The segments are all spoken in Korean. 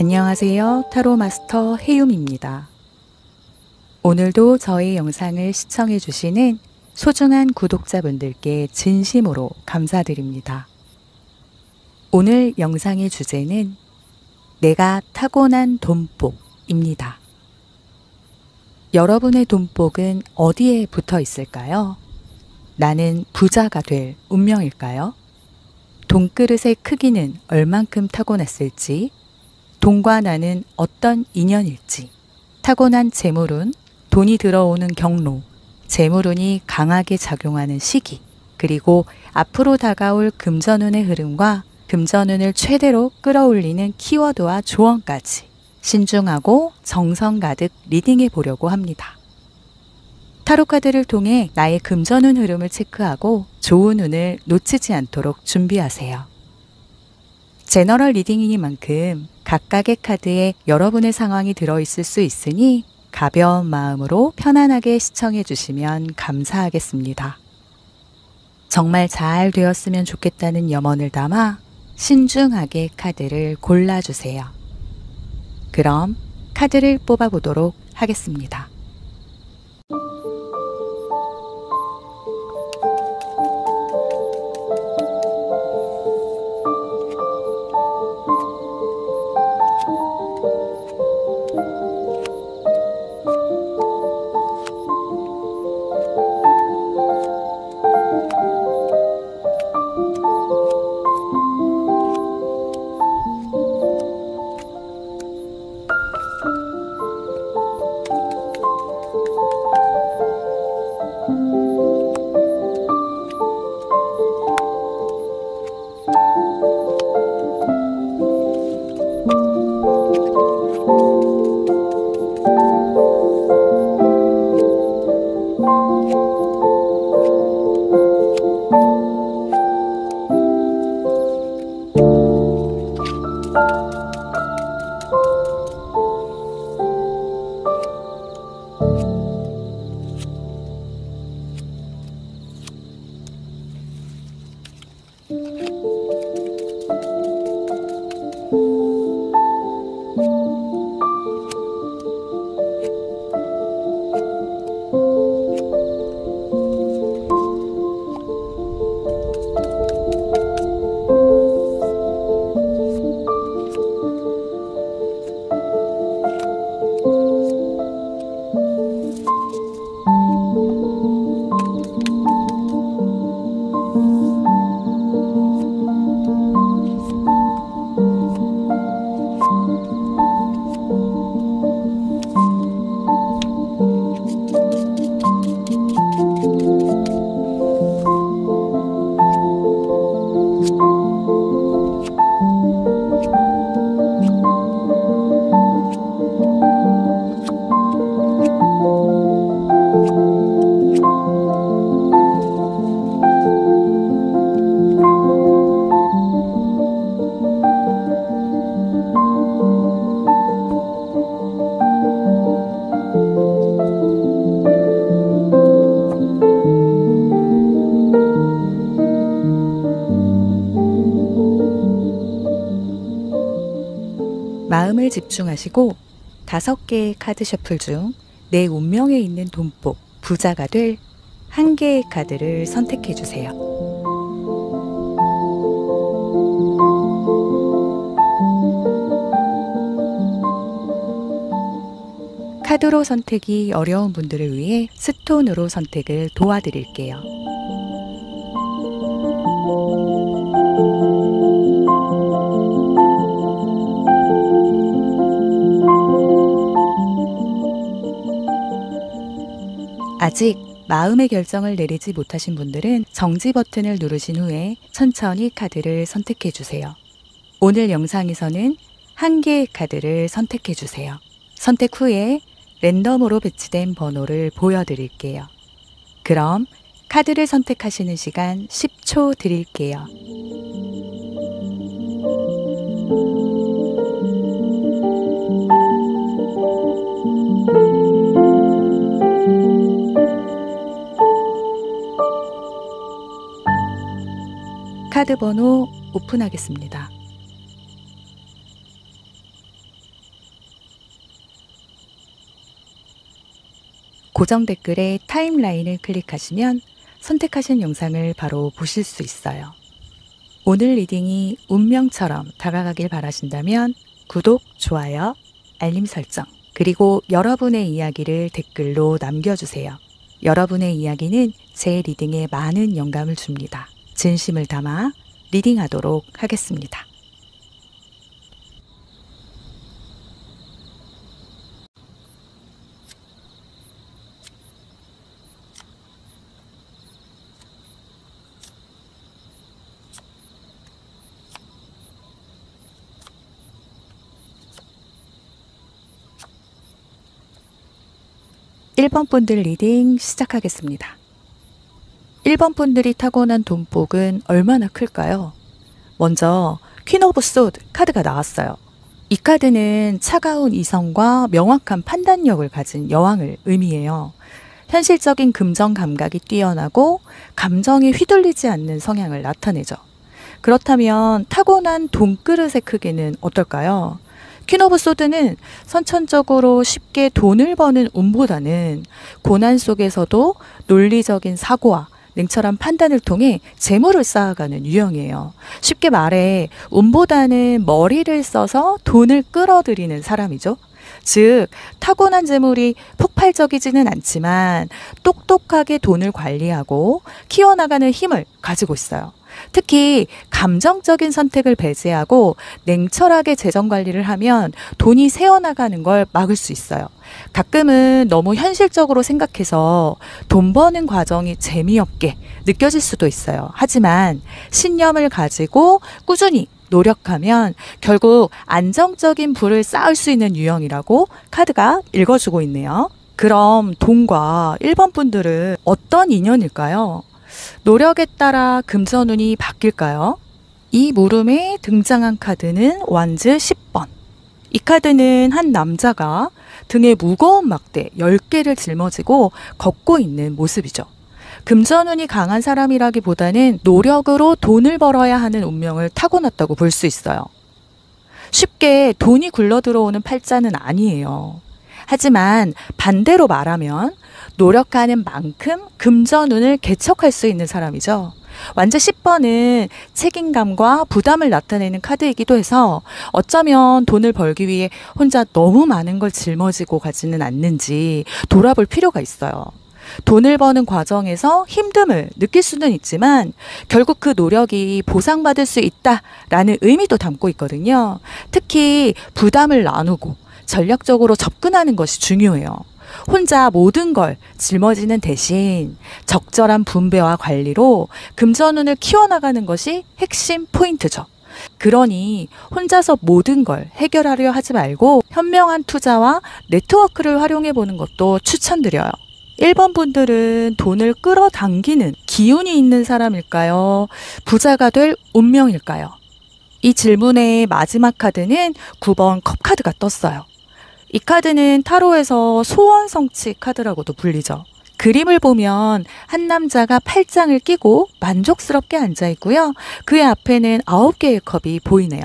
안녕하세요. 타로 마스터 해욤입니다. 오늘도 저희 영상을 시청해 주시는 소중한 구독자분들께 진심으로 감사드립니다. 오늘 영상의 주제는 내가 타고난 돈복입니다. 여러분의 돈복은 어디에 붙어 있을까요? 나는 부자가 될 운명일까요? 돈그릇의 크기는 얼만큼 타고났을지, 돈과 나는 어떤 인연일지, 타고난 재물운, 돈이 들어오는 경로, 재물운이 강하게 작용하는 시기, 그리고 앞으로 다가올 금전운의 흐름과 금전운을 최대로 끌어올리는 키워드와 조언까지 신중하고 정성 가득 리딩해 보려고 합니다. 타로카드를 통해 나의 금전운 흐름을 체크하고 좋은 운을 놓치지 않도록 준비하세요. 제너럴 리딩이니만큼 각각의 카드에 여러분의 상황이 들어있을 수 있으니 가벼운 마음으로 편안하게 시청해 주시면 감사하겠습니다. 정말 잘 되었으면 좋겠다는 염원을 담아 신중하게 카드를 골라주세요. 그럼 카드를 뽑아보도록 하겠습니다. 마음을 집중하시고 5개의 카드 셔플 중 내 운명에 있는 돈복, 부자가 될 1개의 카드를 선택해 주세요. 카드로 선택이 어려운 분들을 위해 스톤으로 선택을 도와드릴게요. 아직 마음의 결정을 내리지 못하신 분들은 정지 버튼을 누르신 후에 천천히 카드를 선택해 주세요. 오늘 영상에서는 1개의 카드를 선택해 주세요. 선택 후에 랜덤으로 배치된 번호를 보여드릴게요. 그럼 카드를 선택하시는 시간 10초 드릴게요. 카드 번호 오픈하겠습니다. 고정 댓글에 타임라인을 클릭하시면 선택하신 영상을 바로 보실 수 있어요. 오늘 리딩이 운명처럼 다가가길 바라신다면 구독, 좋아요, 알림 설정, 그리고 여러분의 이야기를 댓글로 남겨주세요. 여러분의 이야기는 제 리딩에 많은 영감을 줍니다. 진심을 담아 리딩하도록 하겠습니다. (1번) 분들 리딩 시작하겠습니다. 1번 분들이 타고난 돈복은 얼마나 클까요? 먼저 퀸 오브 소드 카드가 나왔어요. 이 카드는 차가운 이성과 명확한 판단력을 가진 여왕을 의미해요. 현실적인 금전 감각이 뛰어나고 감정에 휘둘리지 않는 성향을 나타내죠. 그렇다면 타고난 돈그릇의 크기는 어떨까요? 퀸 오브 소드는 선천적으로 쉽게 돈을 버는 운보다는 고난 속에서도 논리적인 사고와 냉철한 판단을 통해 재물을 쌓아가는 유형이에요. 쉽게 말해 운보다는 머리를 써서 돈을 끌어들이는 사람이죠. 즉 타고난 재물이 폭발적이지는 않지만 똑똑하게 돈을 관리하고 키워나가는 힘을 가지고 있어요. 특히 감정적인 선택을 배제하고 냉철하게 재정 관리를 하면 돈이 새어나가는 걸 막을 수 있어요. 가끔은 너무 현실적으로 생각해서 돈 버는 과정이 재미없게 느껴질 수도 있어요. 하지만 신념을 가지고 꾸준히 노력하면 결국 안정적인 부를 쌓을 수 있는 유형이라고 카드가 읽어주고 있네요. 그럼 돈과 1번 분들은 어떤 인연일까요? 노력에 따라 금전운이 바뀔까요? 이 물음에 등장한 카드는 완즈 10번. 이 카드는 한 남자가 등에 무거운 막대 10개를 짊어지고 걷고 있는 모습이죠. 금전운이 강한 사람이라기보다는 노력으로 돈을 벌어야 하는 운명을 타고났다고 볼 수 있어요. 쉽게 돈이 굴러 들어오는 팔자는 아니에요. 하지만 반대로 말하면 노력하는 만큼 금전운을 개척할 수 있는 사람이죠. 완즈 10번은 책임감과 부담을 나타내는 카드이기도 해서 어쩌면 돈을 벌기 위해 혼자 너무 많은 걸 짊어지고 가지는 않는지 돌아볼 필요가 있어요. 돈을 버는 과정에서 힘듦을 느낄 수는 있지만 결국 그 노력이 보상받을 수 있다라는 의미도 담고 있거든요. 특히 부담을 나누고 전략적으로 접근하는 것이 중요해요. 혼자 모든 걸 짊어지는 대신 적절한 분배와 관리로 금전운을 키워나가는 것이 핵심 포인트죠. 그러니 혼자서 모든 걸 해결하려 하지 말고 현명한 투자와 네트워크를 활용해 보는 것도 추천드려요. 1번 분들은 돈을 끌어당기는 기운이 있는 사람일까요? 부자가 될 운명일까요? 이 질문의 마지막 카드는 9번 컵 카드가 떴어요. 이 카드는 타로에서 소원 성취 카드라고도 불리죠. 그림을 보면 한 남자가 팔짱을 끼고 만족스럽게 앉아 있고요. 그의 앞에는 9개의 컵이 보이네요.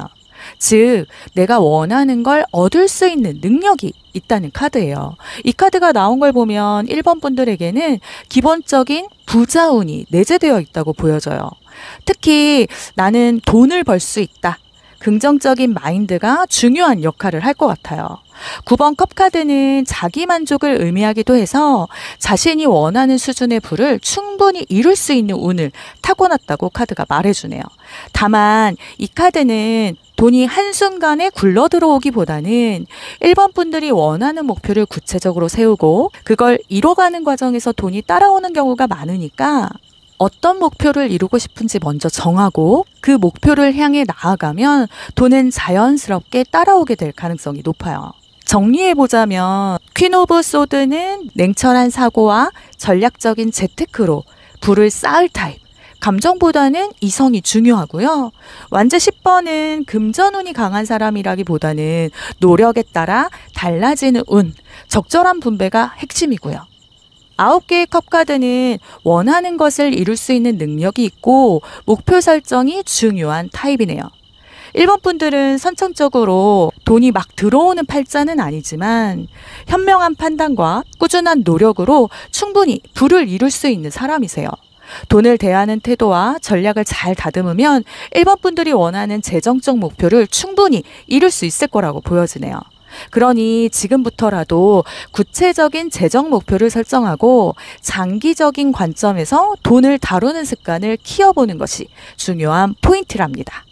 즉 내가 원하는 걸 얻을 수 있는 능력이 있다는 카드예요. 이 카드가 나온 걸 보면 1번 분들에게는 기본적인 부자운이 내재되어 있다고 보여져요. 특히 나는 돈을 벌 수 있다. 긍정적인 마인드가 중요한 역할을 할 것 같아요. 9번 컵 카드는 자기 만족을 의미하기도 해서 자신이 원하는 수준의 부를 충분히 이룰 수 있는 운을 타고났다고 카드가 말해주네요. 다만 이 카드는 돈이 한순간에 굴러 들어오기보다는 1번 분들이 원하는 목표를 구체적으로 세우고 그걸 이뤄가는 과정에서 돈이 따라오는 경우가 많으니까 어떤 목표를 이루고 싶은지 먼저 정하고 그 목표를 향해 나아가면 돈은 자연스럽게 따라오게 될 가능성이 높아요. 정리해보자면 퀸 오브 소드는 냉철한 사고와 전략적인 재테크로 부를 쌓을 타입, 감정보다는 이성이 중요하고요. 완즈 10번은 금전운이 강한 사람이라기보다는 노력에 따라 달라지는 운, 적절한 분배가 핵심이고요. 9개의 컵 카드는 원하는 것을 이룰 수 있는 능력이 있고 목표 설정이 중요한 타입이네요. 1번 분들은 선천적으로 돈이 막 들어오는 팔자는 아니지만 현명한 판단과 꾸준한 노력으로 충분히 부를 이룰 수 있는 사람이세요. 돈을 대하는 태도와 전략을 잘 다듬으면 1번 분들이 원하는 재정적 목표를 충분히 이룰 수 있을 거라고 보여지네요. 그러니 지금부터라도 구체적인 재정 목표를 설정하고 장기적인 관점에서 돈을 다루는 습관을 키워보는 것이 중요한 포인트랍니다.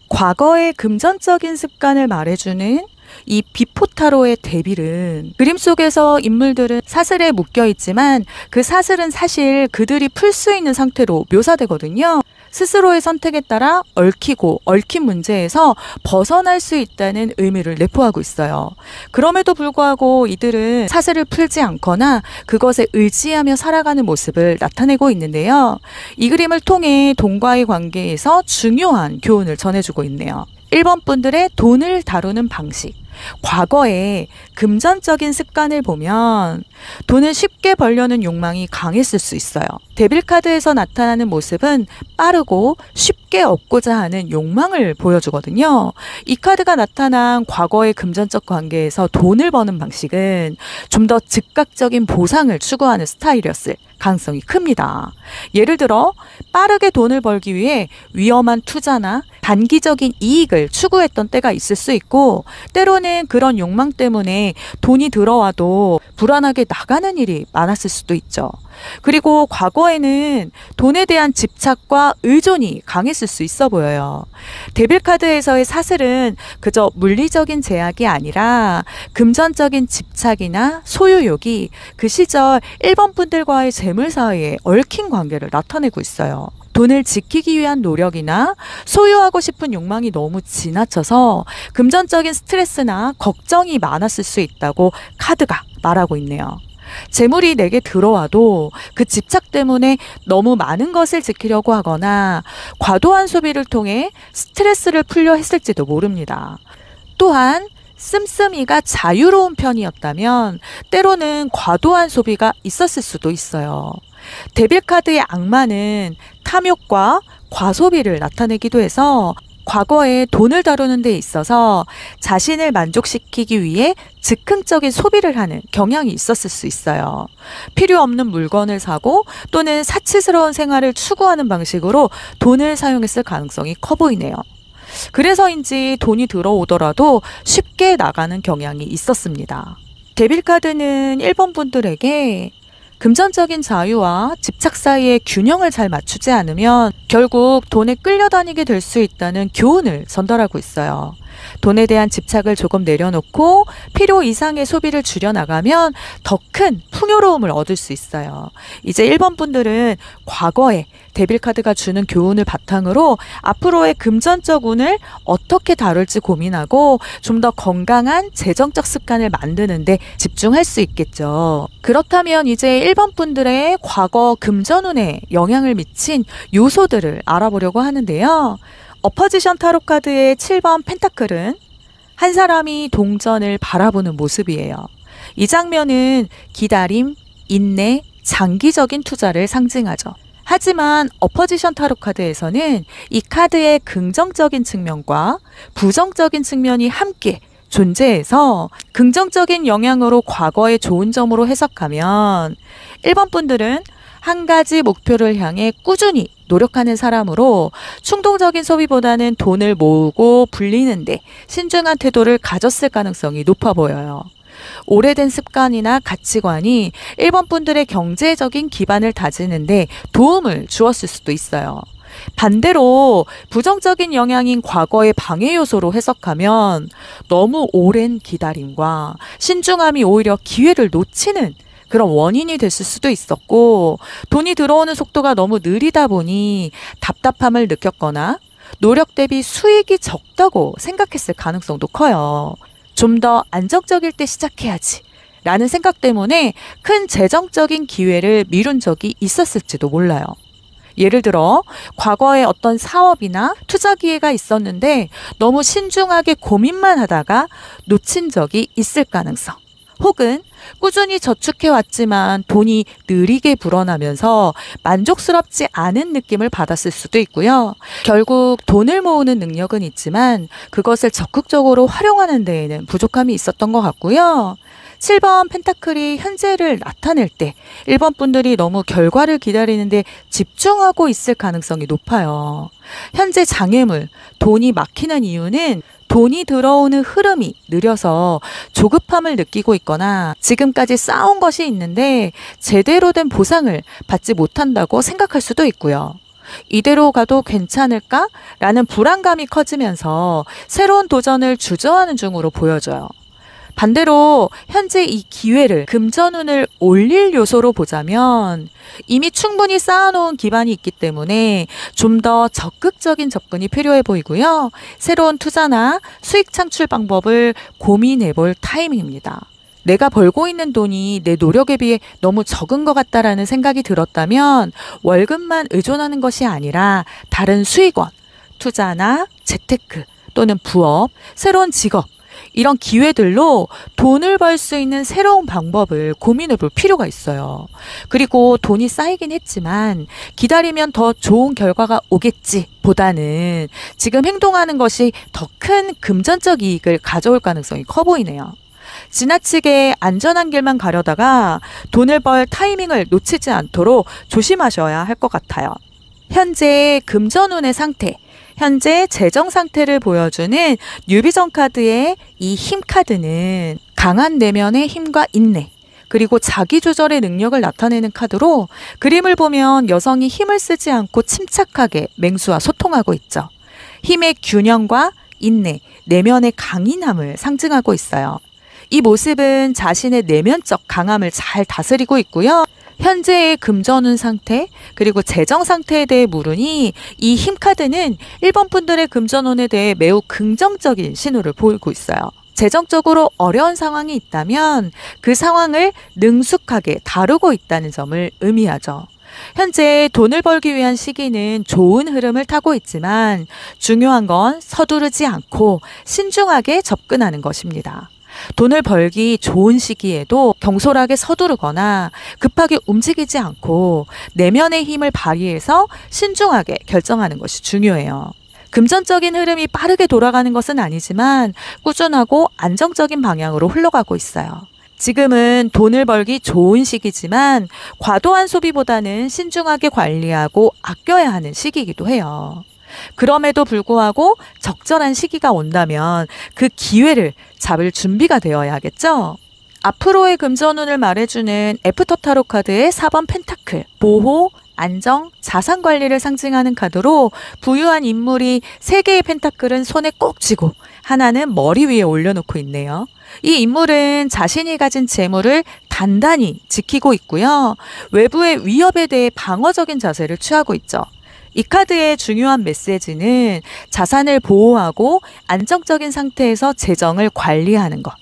과거의 금전적인 습관을 말해주는 이 비포타로의 대빌은 그림 속에서 인물들은 사슬에 묶여 있지만 그 사슬은 사실 그들이 풀 수 있는 상태로 묘사되거든요. 스스로의 선택에 따라 얽힌 문제에서 벗어날 수 있다는 의미를 내포하고 있어요. 그럼에도 불구하고 이들은 사슬을 풀지 않거나 그것에 의지하며 살아가는 모습을 나타내고 있는데요. 이 그림을 통해 돈과의 관계에서 중요한 교훈을 전해주고 있네요. 1번 분들의 돈을 다루는 방식. 과거에 금전적인 습관을 보면 돈을 쉽게 벌려는 욕망이 강했을 수 있어요. 데빌카드에서 나타나는 모습은 빠르고 쉽게 얻고자 하는 욕망을 보여주거든요. 이 카드가 나타난 과거의 금전적 관계에서 돈을 버는 방식은 좀 더 즉각적인 보상을 추구하는 스타일이었을 가능성이 큽니다. 예를 들어 빠르게 돈을 벌기 위해 위험한 투자나 단기적인 이익을 추구했던 때가 있을 수 있고, 때로는 그런 욕망 때문에 돈이 들어와도 불안하게 나가는 일이 많았을 수도 있죠. 그리고 과거에는 돈에 대한 집착과 의존이 강했을 수 있어 보여요. 데빌카드에서의 사슬은 그저 물리적인 제약이 아니라 금전적인 집착이나 소유욕이 그 시절 1번 분들과의 재물 사이에 얽힌 관계를 나타내고 있어요. 돈을 지키기 위한 노력이나 소유하고 싶은 욕망이 너무 지나쳐서 금전적인 스트레스나 걱정이 많았을 수 있다고 카드가 말하고 있네요. 재물이 내게 들어와도 그 집착 때문에 너무 많은 것을 지키려고 하거나 과도한 소비를 통해 스트레스를 풀려 했을지도 모릅니다. 또한 씀씀이가 자유로운 편이었다면 때로는 과도한 소비가 있었을 수도 있어요. 데빌카드의 악마는 탐욕과 과소비를 나타내기도 해서 과거에 돈을 다루는 데 있어서 자신을 만족시키기 위해 즉흥적인 소비를 하는 경향이 있었을 수 있어요. 필요 없는 물건을 사고 또는 사치스러운 생활을 추구하는 방식으로 돈을 사용했을 가능성이 커 보이네요. 그래서인지 돈이 들어오더라도 쉽게 나가는 경향이 있었습니다. 데빌카드는 1번 분들에게 금전적인 자유와 집착 사이의 균형을 잘 맞추지 않으면 결국 돈에 끌려다니게 될 수 있다는 교훈을 전달하고 있어요. 돈에 대한 집착을 조금 내려놓고 필요 이상의 소비를 줄여나가면 더 큰 풍요로움을 얻을 수 있어요. 이제 1번 분들은 과거에 데빌카드가 주는 교훈을 바탕으로 앞으로의 금전적 운을 어떻게 다룰지 고민하고 좀 더 건강한 재정적 습관을 만드는 데 집중할 수 있겠죠. 그렇다면 이제 1번 분들의 과거 금전운에 영향을 미친 요소들을 알아보려고 하는데요. 어퍼지션 타로 카드의 7번 펜타클은 한 사람이 동전을 바라보는 모습이에요. 이 장면은 기다림, 인내, 장기적인 투자를 상징하죠. 하지만 어퍼지션 타로 카드에서는 이 카드의 긍정적인 측면과 부정적인 측면이 함께 존재해서 긍정적인 영향으로 과거의 좋은 점으로 해석하면 1번 분들은 한 가지 목표를 향해 꾸준히 노력하는 사람으로 충동적인 소비보다는 돈을 모으고 불리는데 신중한 태도를 가졌을 가능성이 높아 보여요. 오래된 습관이나 가치관이 1번 분들의 경제적인 기반을 다지는데 도움을 주었을 수도 있어요. 반대로 부정적인 영향인 과거의 방해 요소로 해석하면 너무 오랜 기다림과 신중함이 오히려 기회를 놓치는 그런 원인이 됐을 수도 있었고, 돈이 들어오는 속도가 너무 느리다 보니 답답함을 느꼈거나 노력 대비 수익이 적다고 생각했을 가능성도 커요. 좀 더 안정적일 때 시작해야지 라는 생각 때문에 큰 재정적인 기회를 미룬 적이 있었을지도 몰라요. 예를 들어 과거에 어떤 사업이나 투자 기회가 있었는데 너무 신중하게 고민만 하다가 놓친 적이 있을 가능성. 혹은 꾸준히 저축해왔지만 돈이 느리게 불어나면서 만족스럽지 않은 느낌을 받았을 수도 있고요. 결국 돈을 모으는 능력은 있지만 그것을 적극적으로 활용하는 데에는 부족함이 있었던 것 같고요. 7번 펜타클이 현재를 나타낼 때 1번 분들이 너무 결과를 기다리는데 집중하고 있을 가능성이 높아요. 현재 장애물, 돈이 막히는 이유는 돈이 들어오는 흐름이 느려서 조급함을 느끼고 있거나 지금까지 쌓아온 것이 있는데 제대로 된 보상을 받지 못한다고 생각할 수도 있고요. 이대로 가도 괜찮을까? 라는 불안감이 커지면서 새로운 도전을 주저하는 중으로 보여져요. 반대로 현재 이 기회를 금전운을 올릴 요소로 보자면 이미 충분히 쌓아놓은 기반이 있기 때문에 좀 더 적극적인 접근이 필요해 보이고요. 새로운 투자나 수익 창출 방법을 고민해 볼 타이밍입니다. 내가 벌고 있는 돈이 내 노력에 비해 너무 적은 것 같다라는 생각이 들었다면 월급만 의존하는 것이 아니라 다른 수익원, 투자나 재테크 또는 부업, 새로운 직업 이런 기회들로 돈을 벌 수 있는 새로운 방법을 고민해 볼 필요가 있어요. 그리고 돈이 쌓이긴 했지만 기다리면 더 좋은 결과가 오겠지 보다는 지금 행동하는 것이 더 큰 금전적 이익을 가져올 가능성이 커 보이네요. 지나치게 안전한 길만 가려다가 돈을 벌 타이밍을 놓치지 않도록 조심하셔야 할 것 같아요. 현재 금전운의 상태, 현재 재정 상태를 보여주는 뉴비전 카드의 이 힘 카드는 강한 내면의 힘과 인내, 그리고 자기 조절의 능력을 나타내는 카드로 그림을 보면 여성이 힘을 쓰지 않고 침착하게 맹수와 소통하고 있죠. 힘의 균형과 인내, 내면의 강인함을 상징하고 있어요. 이 모습은 자신의 내면적 강함을 잘 다스리고 있고요. 현재의 금전운 상태 그리고 재정 상태에 대해 물으니 이 힘카드는 1번 분들의 금전운에 대해 매우 긍정적인 신호를 보이고 있어요. 재정적으로 어려운 상황이 있다면 그 상황을 능숙하게 다루고 있다는 점을 의미하죠. 현재 돈을 벌기 위한 시기는 좋은 흐름을 타고 있지만 중요한 건 서두르지 않고 신중하게 접근하는 것입니다. 돈을 벌기 좋은 시기에도 경솔하게 서두르거나 급하게 움직이지 않고 내면의 힘을 발휘해서 신중하게 결정하는 것이 중요해요. 금전적인 흐름이 빠르게 돌아가는 것은 아니지만 꾸준하고 안정적인 방향으로 흘러가고 있어요. 지금은 돈을 벌기 좋은 시기지만 과도한 소비보다는 신중하게 관리하고 아껴야 하는 시기이기도 해요. 그럼에도 불구하고 적절한 시기가 온다면 그 기회를 잡을 준비가 되어야 하겠죠? 앞으로의 금전운을 말해주는 애프터 타로 카드의 4번 펜타클, 보호, 안정, 자산 관리를 상징하는 카드로 부유한 인물이 3개의 펜타클은 손에 꼭 쥐고 하나는 머리 위에 올려놓고 있네요. 이 인물은 자신이 가진 재물을 단단히 지키고 있고요. 외부의 위협에 대해 방어적인 자세를 취하고 있죠. 이 카드의 중요한 메시지는 자산을 보호하고 안정적인 상태에서 재정을 관리하는 것.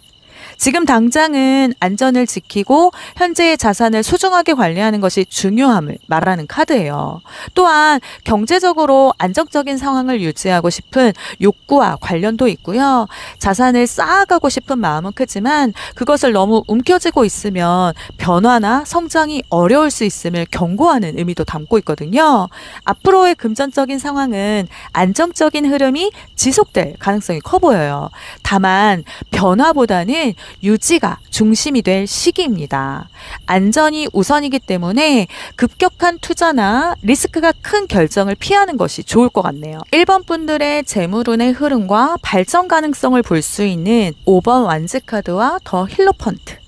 지금 당장은 안전을 지키고 현재의 자산을 소중하게 관리하는 것이 중요함을 말하는 카드예요. 또한 경제적으로 안정적인 상황을 유지하고 싶은 욕구와 관련도 있고요. 자산을 쌓아가고 싶은 마음은 크지만 그것을 너무 움켜쥐고 있으면 변화나 성장이 어려울 수 있음을 경고하는 의미도 담고 있거든요. 앞으로의 금전적인 상황은 안정적인 흐름이 지속될 가능성이 커 보여요. 다만 변화보다는 유지가 중심이 될 시기입니다. 안전이 우선이기 때문에 급격한 투자나 리스크가 큰 결정을 피하는 것이 좋을 것 같네요. 1번 분들의 재물운의 흐름과 발전 가능성을 볼 수 있는 5번 완즈 카드와 더 힐로펀트.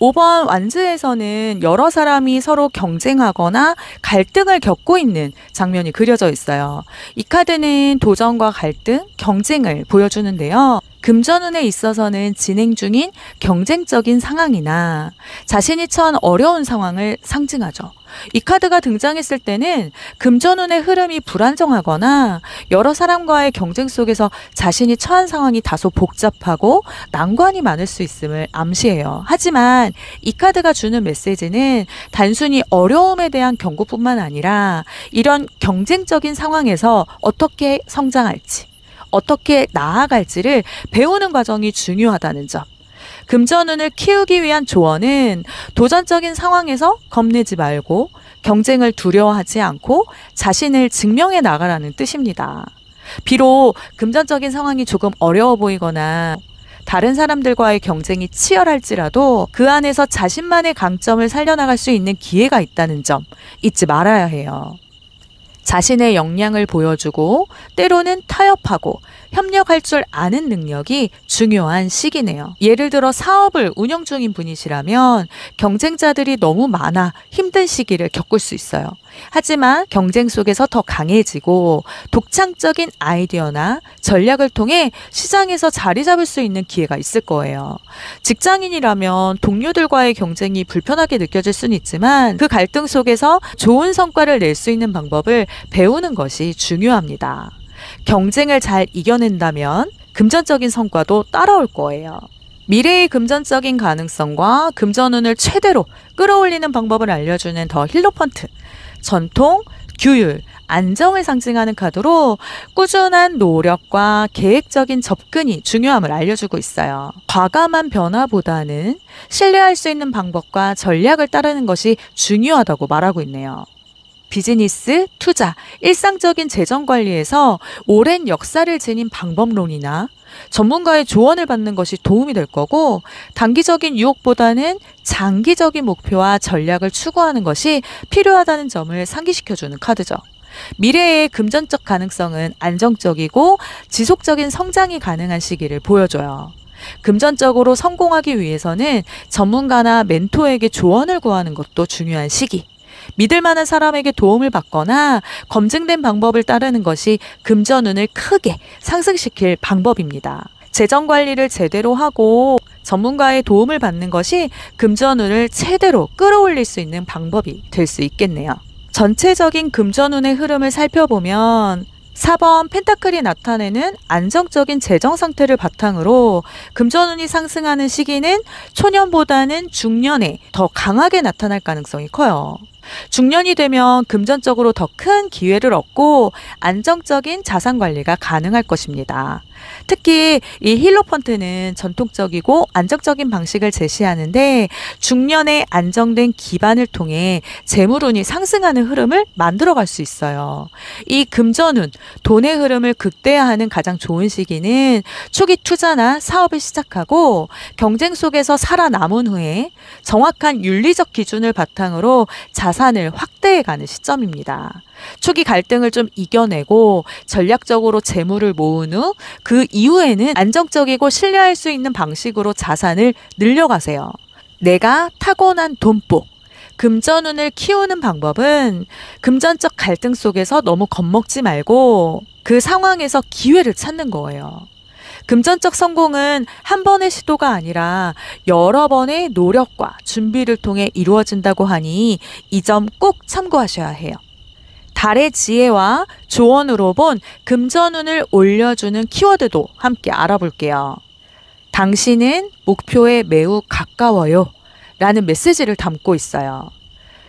5번 완즈에서는 여러 사람이 서로 경쟁하거나 갈등을 겪고 있는 장면이 그려져 있어요. 이 카드는 도전과 갈등, 경쟁을 보여주는데요. 금전운에 있어서는 진행 중인 경쟁적인 상황이나 자신이 처한 어려운 상황을 상징하죠. 이 카드가 등장했을 때는 금전운의 흐름이 불안정하거나 여러 사람과의 경쟁 속에서 자신이 처한 상황이 다소 복잡하고 난관이 많을 수 있음을 암시해요. 하지만 이 카드가 주는 메시지는 단순히 어려움에 대한 경고뿐만 아니라 이런 경쟁적인 상황에서 어떻게 성장할지, 어떻게 나아갈지를 배우는 과정이 중요하다는 점. 금전운을 키우기 위한 조언은 도전적인 상황에서 겁내지 말고 경쟁을 두려워하지 않고 자신을 증명해 나가라는 뜻입니다. 비록 금전적인 상황이 조금 어려워 보이거나 다른 사람들과의 경쟁이 치열할지라도 그 안에서 자신만의 강점을 살려나갈 수 있는 기회가 있다는 점 잊지 말아야 해요. 자신의 역량을 보여주고 때로는 타협하고 협력할 줄 아는 능력이 중요한 시기네요. 예를 들어 사업을 운영 중인 분이시라면 경쟁자들이 너무 많아 힘든 시기를 겪을 수 있어요. 하지만 경쟁 속에서 더 강해지고 독창적인 아이디어나 전략을 통해 시장에서 자리 잡을 수 있는 기회가 있을 거예요. 직장인이라면 동료들과의 경쟁이 불편하게 느껴질 수는 있지만 그 갈등 속에서 좋은 성과를 낼 수 있는 방법을 배우는 것이 중요합니다. 경쟁을 잘 이겨낸다면 금전적인 성과도 따라올 거예요. 미래의 금전적인 가능성과 금전운을 최대로 끌어올리는 방법을 알려주는 더 힐로펀트. 전통, 규율, 안정을 상징하는 카드로 꾸준한 노력과 계획적인 접근이 중요함을 알려주고 있어요. 과감한 변화보다는 신뢰할 수 있는 방법과 전략을 따르는 것이 중요하다고 말하고 있네요. 비즈니스, 투자, 일상적인 재정 관리에서 오랜 역사를 지닌 방법론이나 전문가의 조언을 받는 것이 도움이 될 거고, 단기적인 유혹보다는 장기적인 목표와 전략을 추구하는 것이 필요하다는 점을 상기시켜주는 카드죠. 미래의 금전적 가능성은 안정적이고 지속적인 성장이 가능한 시기를 보여줘요. 금전적으로 성공하기 위해서는 전문가나 멘토에게 조언을 구하는 것도 중요한 시기. 믿을 만한 사람에게 도움을 받거나 검증된 방법을 따르는 것이 금전운을 크게 상승시킬 방법입니다. 재정 관리를 제대로 하고 전문가의 도움을 받는 것이 금전운을 최대로 끌어올릴 수 있는 방법이 될 수 있겠네요. 전체적인 금전운의 흐름을 살펴보면 4번 펜타클이 나타내는 안정적인 재정 상태를 바탕으로 금전운이 상승하는 시기는 초년보다는 중년에 더 강하게 나타날 가능성이 커요. 중년이 되면 금전적으로 더 큰 기회를 얻고 안정적인 자산 관리가 가능할 것입니다. 특히 이 힐로펀트는 전통적이고 안정적인 방식을 제시하는데 중년의 안정된 기반을 통해 재물운이 상승하는 흐름을 만들어갈 수 있어요. 이 금전운, 돈의 흐름을 극대화하는 가장 좋은 시기는 초기 투자나 사업을 시작하고 경쟁 속에서 살아남은 후에 정확한 윤리적 기준을 바탕으로 자산을 확대해가는 시점입니다. 초기 갈등을 좀 이겨내고 전략적으로 재물을 모은 후 그 이후에는 안정적이고 신뢰할 수 있는 방식으로 자산을 늘려가세요. 내가 타고난 돈복. 금전운을 키우는 방법은 금전적 갈등 속에서 너무 겁먹지 말고 그 상황에서 기회를 찾는 거예요. 금전적 성공은 한 번의 시도가 아니라 여러 번의 노력과 준비를 통해 이루어진다고 하니 이 점 꼭 참고하셔야 해요. 달의 지혜와 조언으로 본 금전운을 올려주는 키워드도 함께 알아볼게요. 당신은 목표에 매우 가까워요 라는 메시지를 담고 있어요.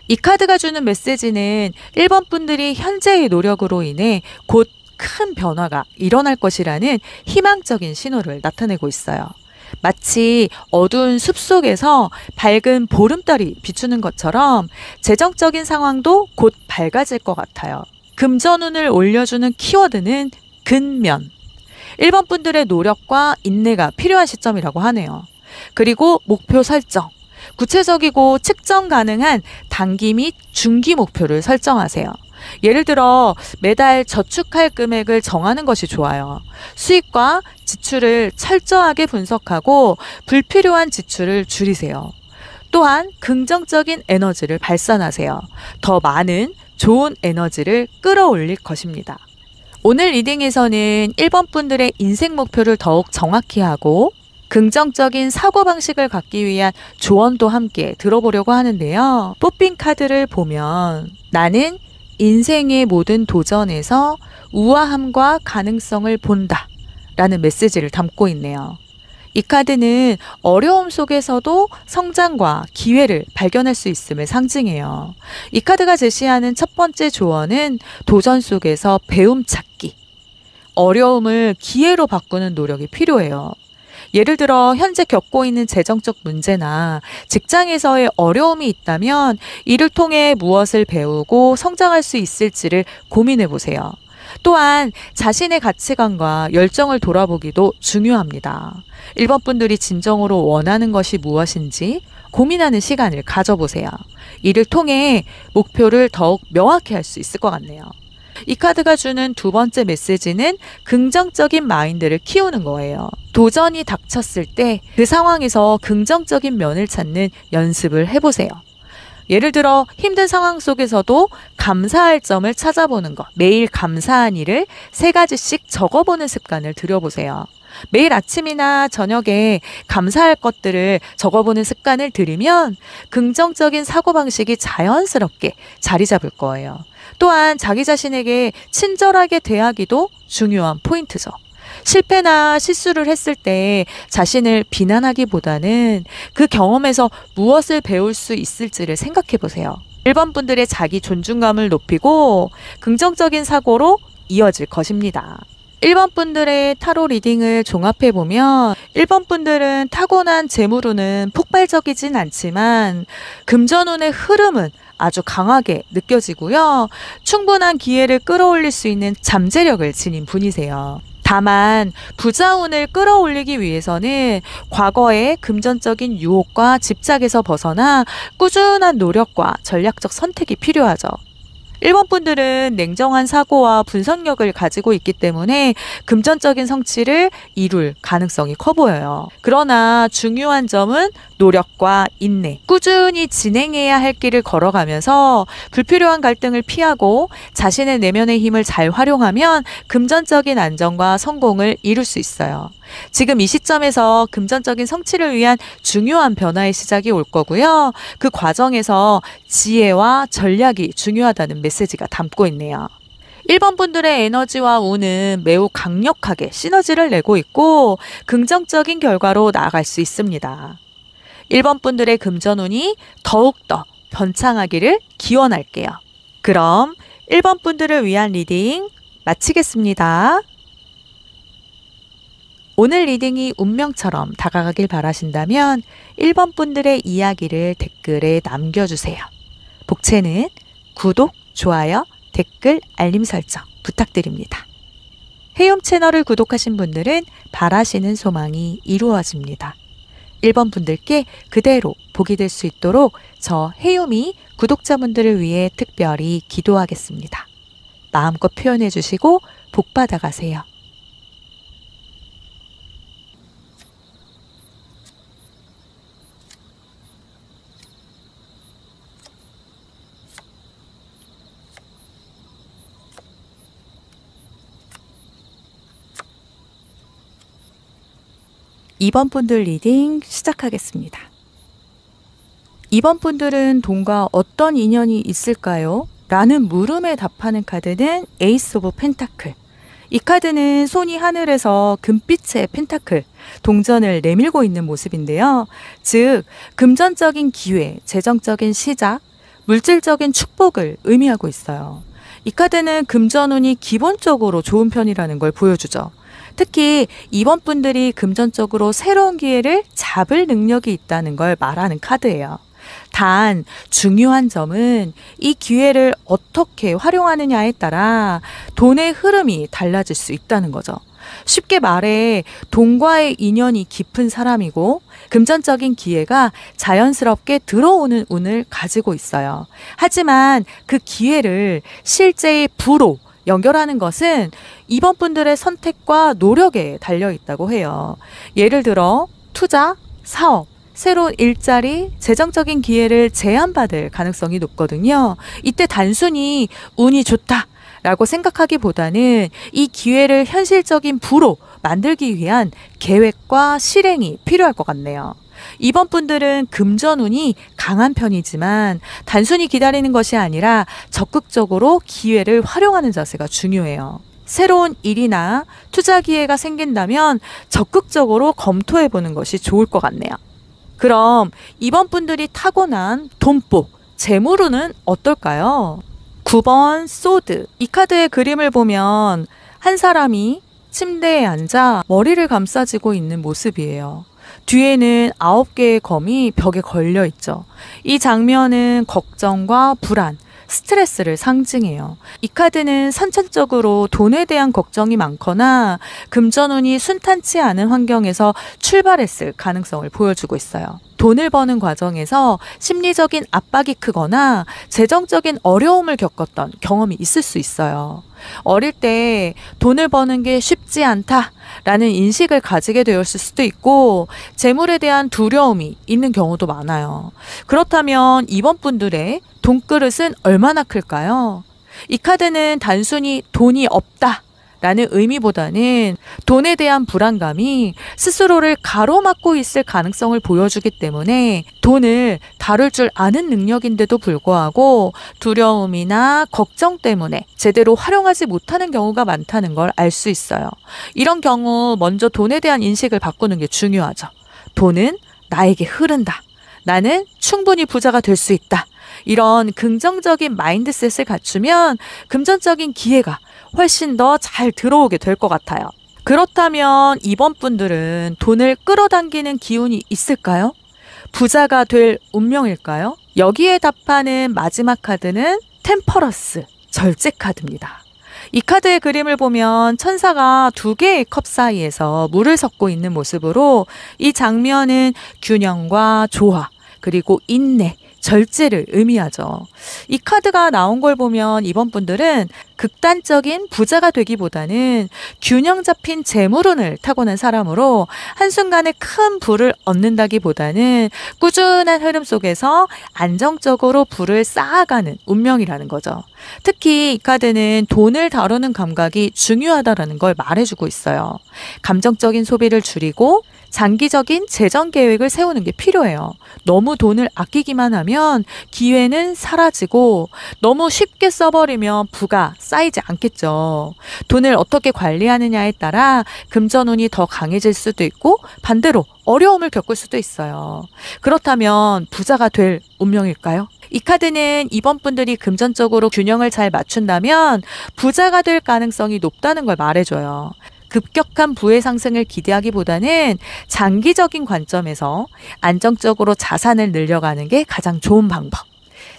이 카드가 주는 메시지는 1번 분들이 현재의 노력으로 인해 곧 큰 변화가 일어날 것이라는 희망적인 신호를 나타내고 있어요. 마치 어두운 숲속에서 밝은 보름달이 비추는 것처럼 재정적인 상황도 곧 밝아질 것 같아요. 금전운을 올려주는 키워드는 근면. 1번 분들의 노력과 인내가 필요한 시점이라고 하네요. 그리고 목표 설정. 구체적이고 측정 가능한 단기 및 중기 목표를 설정하세요. 예를 들어 매달 저축할 금액을 정하는 것이 좋아요. 수입과 지출을 철저하게 분석하고 불필요한 지출을 줄이세요. 또한 긍정적인 에너지를 발산하세요. 더 많은 좋은 에너지를 끌어올릴 것입니다. 오늘 리딩에서는 1번 분들의 인생 목표를 더욱 정확히 하고 긍정적인 사고방식을 갖기 위한 조언도 함께 들어보려고 하는데요. 뽑힌 카드를 보면 나는 인생의 모든 도전에서 우아함과 가능성을 본다 라는 메시지를 담고 있네요. 이 카드는 어려움 속에서도 성장과 기회를 발견할 수 있음을 상징해요. 이 카드가 제시하는 첫 번째 조언은 도전 속에서 배움 찾기. 어려움을 기회로 바꾸는 노력이 필요해요. 예를 들어 현재 겪고 있는 재정적 문제나 직장에서의 어려움이 있다면 이를 통해 무엇을 배우고 성장할 수 있을지를 고민해 보세요. 또한 자신의 가치관과 열정을 돌아보기도 중요합니다. 1번 분들이 진정으로 원하는 것이 무엇인지 고민하는 시간을 가져보세요. 이를 통해 목표를 더욱 명확히 할 수 있을 것 같네요. 이 카드가 주는 두 번째 메시지는 긍정적인 마인드를 키우는 거예요. 도전이 닥쳤을 때 그 상황에서 긍정적인 면을 찾는 연습을 해보세요. 예를 들어 힘든 상황 속에서도 감사할 점을 찾아보는 것, 매일 감사한 일을 3가지씩 적어보는 습관을 들여보세요. 매일 아침이나 저녁에 감사할 것들을 적어보는 습관을 들이면 긍정적인 사고방식이 자연스럽게 자리 잡을 거예요. 또한 자기 자신에게 친절하게 대하기도 중요한 포인트죠. 실패나 실수를 했을 때 자신을 비난하기보다는 그 경험에서 무엇을 배울 수 있을지를 생각해 보세요. 1번 분들의 자기 존중감을 높이고 긍정적인 사고로 이어질 것입니다. 1번 분들의 타로 리딩을 종합해 보면 1번 분들은 타고난 재물운은 폭발적이진 않지만 금전운의 흐름은 아주 강하게 느껴지고요. 충분한 기회를 끌어올릴 수 있는 잠재력을 지닌 분이세요. 다만 부자운을 끌어올리기 위해서는 과거의 금전적인 유혹과 집착에서 벗어나 꾸준한 노력과 전략적 선택이 필요하죠. 1번 분들은 냉정한 사고와 분석력을 가지고 있기 때문에 금전적인 성취를 이룰 가능성이 커 보여요. 그러나 중요한 점은 노력과 인내, 꾸준히 진행해야 할 길을 걸어가면서 불필요한 갈등을 피하고 자신의 내면의 힘을 잘 활용하면 금전적인 안정과 성공을 이룰 수 있어요. 지금 이 시점에서 금전적인 성취를 위한 중요한 변화의 시작이 올 거고요. 그 과정에서 지혜와 전략이 중요하다는 메시지가 담고 있네요. 1번 분들의 에너지와 운은 매우 강력하게 시너지를 내고 있고 긍정적인 결과로 나아갈 수 있습니다. 1번 분들의 금전운이 더욱더 번창하기를 기원할게요. 그럼 1번 분들을 위한 리딩 마치겠습니다. 오늘 리딩이 운명처럼 다가가길 바라신다면 1번 분들의 이야기를 댓글에 남겨주세요. 복채는 구독, 좋아요, 댓글, 알림 설정 부탁드립니다. 해움 채널을 구독하신 분들은 바라시는 소망이 이루어집니다. 1번 분들께 그대로 복이 될 수 있도록 저 해움이 구독자분들을 위해 특별히 기도하겠습니다. 마음껏 표현해 주시고 복 받아가세요. 2번 분들 리딩 시작하겠습니다. 2번 분들은 돈과 어떤 인연이 있을까요? 라는 물음에 답하는 카드는 에이스 오브 펜타클. 이 카드는 손이 하늘에서 금빛의 펜타클, 동전을 내밀고 있는 모습인데요. 즉, 금전적인 기회, 재정적인 시작, 물질적인 축복을 의미하고 있어요. 이 카드는 금전운이 기본적으로 좋은 편이라는 걸 보여주죠. 특히 2번 분들이 금전적으로 새로운 기회를 잡을 능력이 있다는 걸 말하는 카드예요. 단 중요한 점은 이 기회를 어떻게 활용하느냐에 따라 돈의 흐름이 달라질 수 있다는 거죠. 쉽게 말해 돈과의 인연이 깊은 사람이고 금전적인 기회가 자연스럽게 들어오는 운을 가지고 있어요. 하지만 그 기회를 실제의 부로 연결하는 것은 2번 분들의 선택과 노력에 달려 있다고 해요. 예를 들어 투자, 사업, 새로운 일자리, 재정적인 기회를 제안받을 가능성이 높거든요. 이때 단순히 운이 좋다 라고 생각하기보다는 이 기회를 현실적인 부로 만들기 위한 계획과 실행이 필요할 것 같네요. 2번 분들은 금전운이 강한 편이지만 단순히 기다리는 것이 아니라 적극적으로 기회를 활용하는 자세가 중요해요. 새로운 일이나 투자 기회가 생긴다면 적극적으로 검토해 보는 것이 좋을 것 같네요. 그럼 2번 분들이 타고난 돈복, 재물운은 어떨까요? 9번 소드. 이 카드의 그림을 보면 한 사람이 침대에 앉아 머리를 감싸쥐고 있는 모습이에요. 뒤에는 9개의 검이 벽에 걸려 있죠. 이 장면은 걱정과 불안, 스트레스를 상징해요. 이 카드는 선천적으로 돈에 대한 걱정이 많거나 금전운이 순탄치 않은 환경에서 출발했을 가능성을 보여주고 있어요. 돈을 버는 과정에서 심리적인 압박이 크거나 재정적인 어려움을 겪었던 경험이 있을 수 있어요. 어릴 때 돈을 버는 게 쉽지 않다라는 인식을 가지게 되었을 수도 있고 재물에 대한 두려움이 있는 경우도 많아요. 그렇다면 이번 분들의 돈그릇은 얼마나 클까요? 이 카드는 단순히 돈이 없다 라는 의미보다는 돈에 대한 불안감이 스스로를 가로막고 있을 가능성을 보여주기 때문에 돈을 다룰 줄 아는 능력인데도 불구하고 두려움이나 걱정 때문에 제대로 활용하지 못하는 경우가 많다는 걸 알 수 있어요. 이런 경우 먼저 돈에 대한 인식을 바꾸는 게 중요하죠. 돈은 나에게 흐른다. 나는 충분히 부자가 될 수 있다. 이런 긍정적인 마인드셋을 갖추면 금전적인 기회가 훨씬 더 잘 들어오게 될 것 같아요. 그렇다면 이번 분들은 돈을 끌어당기는 기운이 있을까요? 부자가 될 운명일까요? 여기에 답하는 마지막 카드는 템퍼러스, 절제 카드입니다. 이 카드의 그림을 보면 천사가 2개의 컵 사이에서 물을 섞고 있는 모습으로 이 장면은 균형과 조화, 그리고 인내, 절제를 의미하죠. 이 카드가 나온 걸 보면 이번 분들은 극단적인 부자가 되기보다는 균형 잡힌 재물운을 타고난 사람으로 한순간에 큰 부를 얻는다기보다는 꾸준한 흐름 속에서 안정적으로 부를 쌓아가는 운명이라는 거죠. 특히 이 카드는 돈을 다루는 감각이 중요하다는 걸 말해주고 있어요. 감정적인 소비를 줄이고 장기적인 재정 계획을 세우는 게 필요해요. 너무 돈을 아끼기만 하면 기회는 사라지고 너무 쉽게 써버리면 부가 쌓이지 않겠죠. 돈을 어떻게 관리하느냐에 따라 금전운이 더 강해질 수도 있고 반대로 어려움을 겪을 수도 있어요. 그렇다면 부자가 될 운명일까요? 이 카드는 이번 분들이 금전적으로 균형을 잘 맞춘다면 부자가 될 가능성이 높다는 걸 말해줘요. 급격한 부의 상승을 기대하기보다는 장기적인 관점에서 안정적으로 자산을 늘려가는 게 가장 좋은 방법.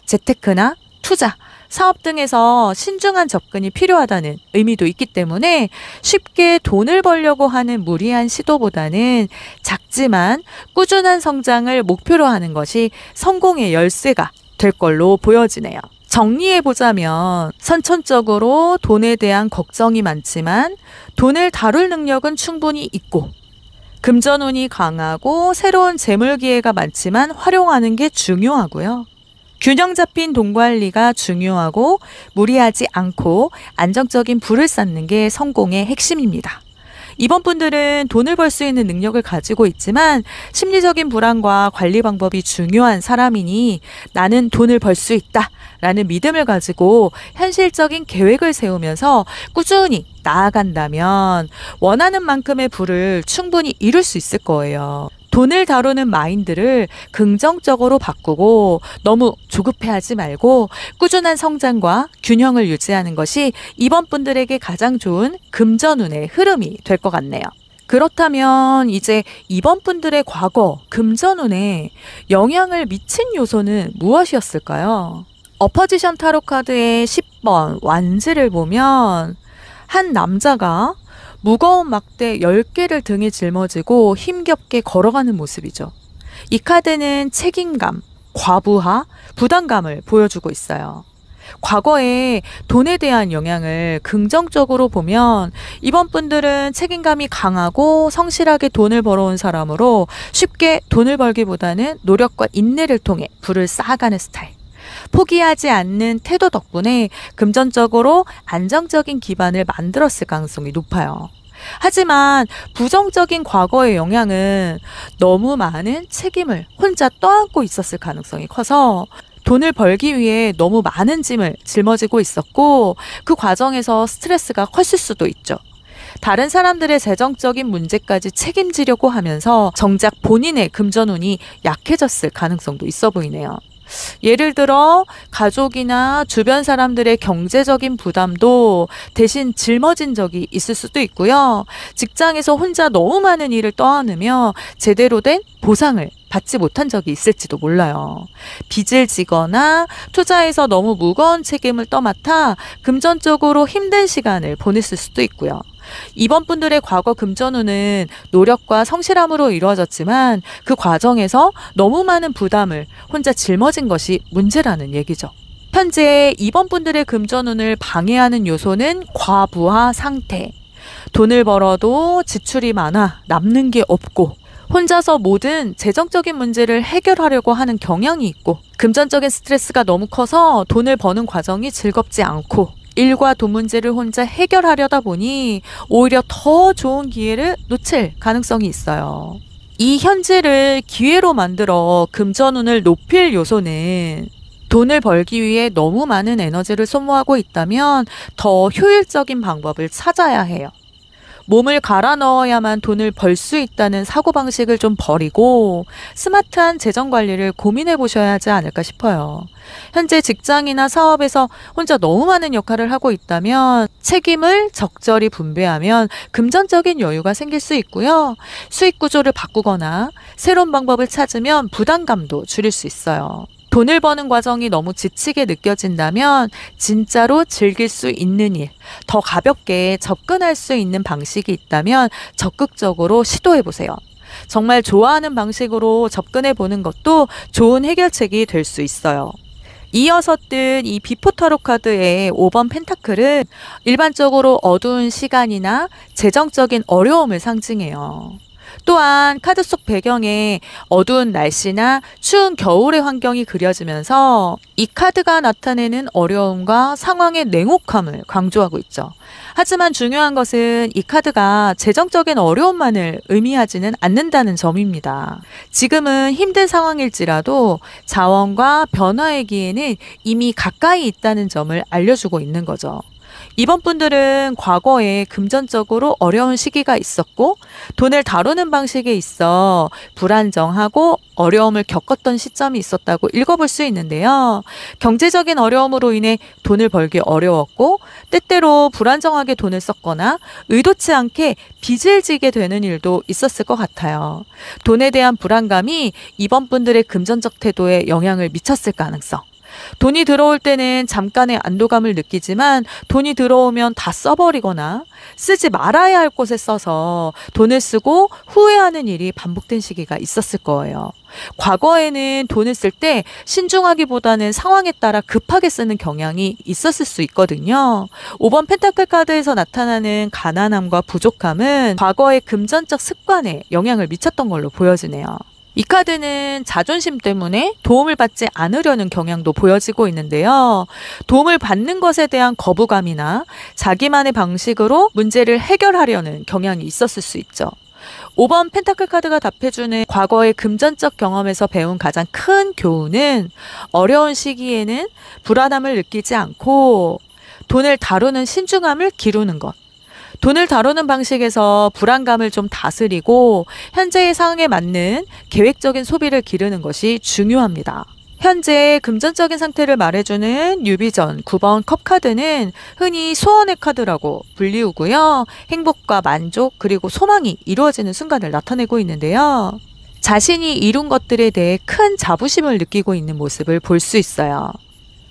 재테크나 투자, 사업 등에서 신중한 접근이 필요하다는 의미도 있기 때문에 쉽게 돈을 벌려고 하는 무리한 시도보다는 작지만 꾸준한 성장을 목표로 하는 것이 성공의 열쇠가 될 걸로 보여지네요. 정리해보자면 선천적으로 돈에 대한 걱정이 많지만 돈을 다룰 능력은 충분히 있고 금전운이 강하고 새로운 재물 기회가 많지만 활용하는 게 중요하고요. 균형 잡힌 돈 관리가 중요하고 무리하지 않고 안정적인 부를 쌓는 게 성공의 핵심입니다. 이번 분들은 돈을 벌 수 있는 능력을 가지고 있지만 심리적인 불안과 관리 방법이 중요한 사람이니 나는 돈을 벌 수 있다 라는 믿음을 가지고 현실적인 계획을 세우면서 꾸준히 나아간다면 원하는 만큼의 부를 충분히 이룰 수 있을 거예요. 돈을 다루는 마인드를 긍정적으로 바꾸고 너무 조급해하지 말고 꾸준한 성장과 균형을 유지하는 것이 이번 분들에게 가장 좋은 금전운의 흐름이 될 것 같네요. 그렇다면 이제 이번 분들의 과거 금전운에 영향을 미친 요소는 무엇이었을까요? 어퍼지션 타로 카드의 10번 완지를 보면 한 남자가 무거운 막대 10개를 등에 짊어지고 힘겹게 걸어가는 모습이죠. 이 카드는 책임감, 과부하, 부담감을 보여주고 있어요. 과거에 돈에 대한 영향을 긍정적으로 보면 이번 분들은 책임감이 강하고 성실하게 돈을 벌어온 사람으로 쉽게 돈을 벌기보다는 노력과 인내를 통해 부를 쌓아가는 스타일. 포기하지 않는 태도 덕분에 금전적으로 안정적인 기반을 만들었을 가능성이 높아요. 하지만 부정적인 과거의 영향은 너무 많은 책임을 혼자 떠안고 있었을 가능성이 커서 돈을 벌기 위해 너무 많은 짐을 짊어지고 있었고 그 과정에서 스트레스가 컸을 수도 있죠. 다른 사람들의 재정적인 문제까지 책임지려고 하면서 정작 본인의 금전운이 약해졌을 가능성도 있어 보이네요. 예를 들어 가족이나 주변 사람들의 경제적인 부담도 대신 짊어진 적이 있을 수도 있고요. 직장에서 혼자 너무 많은 일을 떠안으며 제대로 된 보상을 받지 못한 적이 있을지도 몰라요. 빚을 지거나 투자해서 너무 무거운 책임을 떠맡아 금전적으로 힘든 시간을 보냈을 수도 있고요. 이번 분들의 과거 금전운은 노력과 성실함으로 이루어졌지만 그 과정에서 너무 많은 부담을 혼자 짊어진 것이 문제라는 얘기죠. 현재 이번 분들의 금전운을 방해하는 요소는 과부하 상태. 돈을 벌어도 지출이 많아 남는 게 없고 혼자서 모든 재정적인 문제를 해결하려고 하는 경향이 있고 금전적인 스트레스가 너무 커서 돈을 버는 과정이 즐겁지 않고 일과 돈 문제를 혼자 해결하려다 보니 오히려 더 좋은 기회를 놓칠 가능성이 있어요. 이 현재를 기회로 만들어 금전운을 높일 요소는 돈을 벌기 위해 너무 많은 에너지를 소모하고 있다면 더 효율적인 방법을 찾아야 해요. 몸을 갈아 넣어야만 돈을 벌 수 있다는 사고방식을 좀 버리고 스마트한 재정 관리를 고민해 보셔야 하지 않을까 싶어요. 현재 직장이나 사업에서 혼자 너무 많은 역할을 하고 있다면 책임을 적절히 분배하면 금전적인 여유가 생길 수 있고요. 수익 구조를 바꾸거나 새로운 방법을 찾으면 부담감도 줄일 수 있어요. 돈을 버는 과정이 너무 지치게 느껴진다면 진짜로 즐길 수 있는 일, 더 가볍게 접근할 수 있는 방식이 있다면 적극적으로 시도해보세요. 정말 좋아하는 방식으로 접근해보는 것도 좋은 해결책이 될 수 있어요. 이어서 뜬 이 비포 타로 카드의 5번 펜타클은 일반적으로 어두운 시간이나 재정적인 어려움을 상징해요. 또한 카드 속 배경에 어두운 날씨나 추운 겨울의 환경이 그려지면서 이 카드가 나타내는 어려움과 상황의 냉혹함을 강조하고 있죠. 하지만 중요한 것은 이 카드가 재정적인 어려움만을 의미하지는 않는다는 점입니다. 지금은 힘든 상황일지라도 자원과 변화의 기회는 이미 가까이 있다는 점을 알려주고 있는 거죠. 이번 분들은 과거에 금전적으로 어려운 시기가 있었고 돈을 다루는 방식에 있어 불안정하고 어려움을 겪었던 시점이 있었다고 읽어볼 수 있는데요. 경제적인 어려움으로 인해 돈을 벌기 어려웠고 때때로 불안정하게 돈을 썼거나 의도치 않게 빚을 지게 되는 일도 있었을 것 같아요. 돈에 대한 불안감이 이번 분들의 금전적 태도에 영향을 미쳤을 가능성. 돈이 들어올 때는 잠깐의 안도감을 느끼지만 돈이 들어오면 다 써버리거나 쓰지 말아야 할 곳에 써서 돈을 쓰고 후회하는 일이 반복된 시기가 있었을 거예요. 과거에는 돈을 쓸 때 신중하기보다는 상황에 따라 급하게 쓰는 경향이 있었을 수 있거든요. 5번 펜타클 카드에서 나타나는 가난함과 부족함은 과거의 금전적 습관에 영향을 미쳤던 걸로 보여지네요. 이 카드는 자존심 때문에 도움을 받지 않으려는 경향도 보여지고 있는데요. 도움을 받는 것에 대한 거부감이나 자기만의 방식으로 문제를 해결하려는 경향이 있었을 수 있죠. 5번 펜타클 카드가 답해주는 과거의 금전적 경험에서 배운 가장 큰 교훈은 어려운 시기에는 불안함을 느끼지 않고 돈을 다루는 신중함을 기르는 것. 돈을 다루는 방식에서 불안감을 좀 다스리고 현재의 상황에 맞는 계획적인 소비를 기르는 것이 중요합니다. 현재 금전적인 상태를 말해주는 뉴비전 9번 컵 카드는 흔히 소원의 카드라고 불리우고요. 행복과 만족 그리고 소망이 이루어지는 순간을 나타내고 있는데요. 자신이 이룬 것들에 대해 큰 자부심을 느끼고 있는 모습을 볼 수 있어요.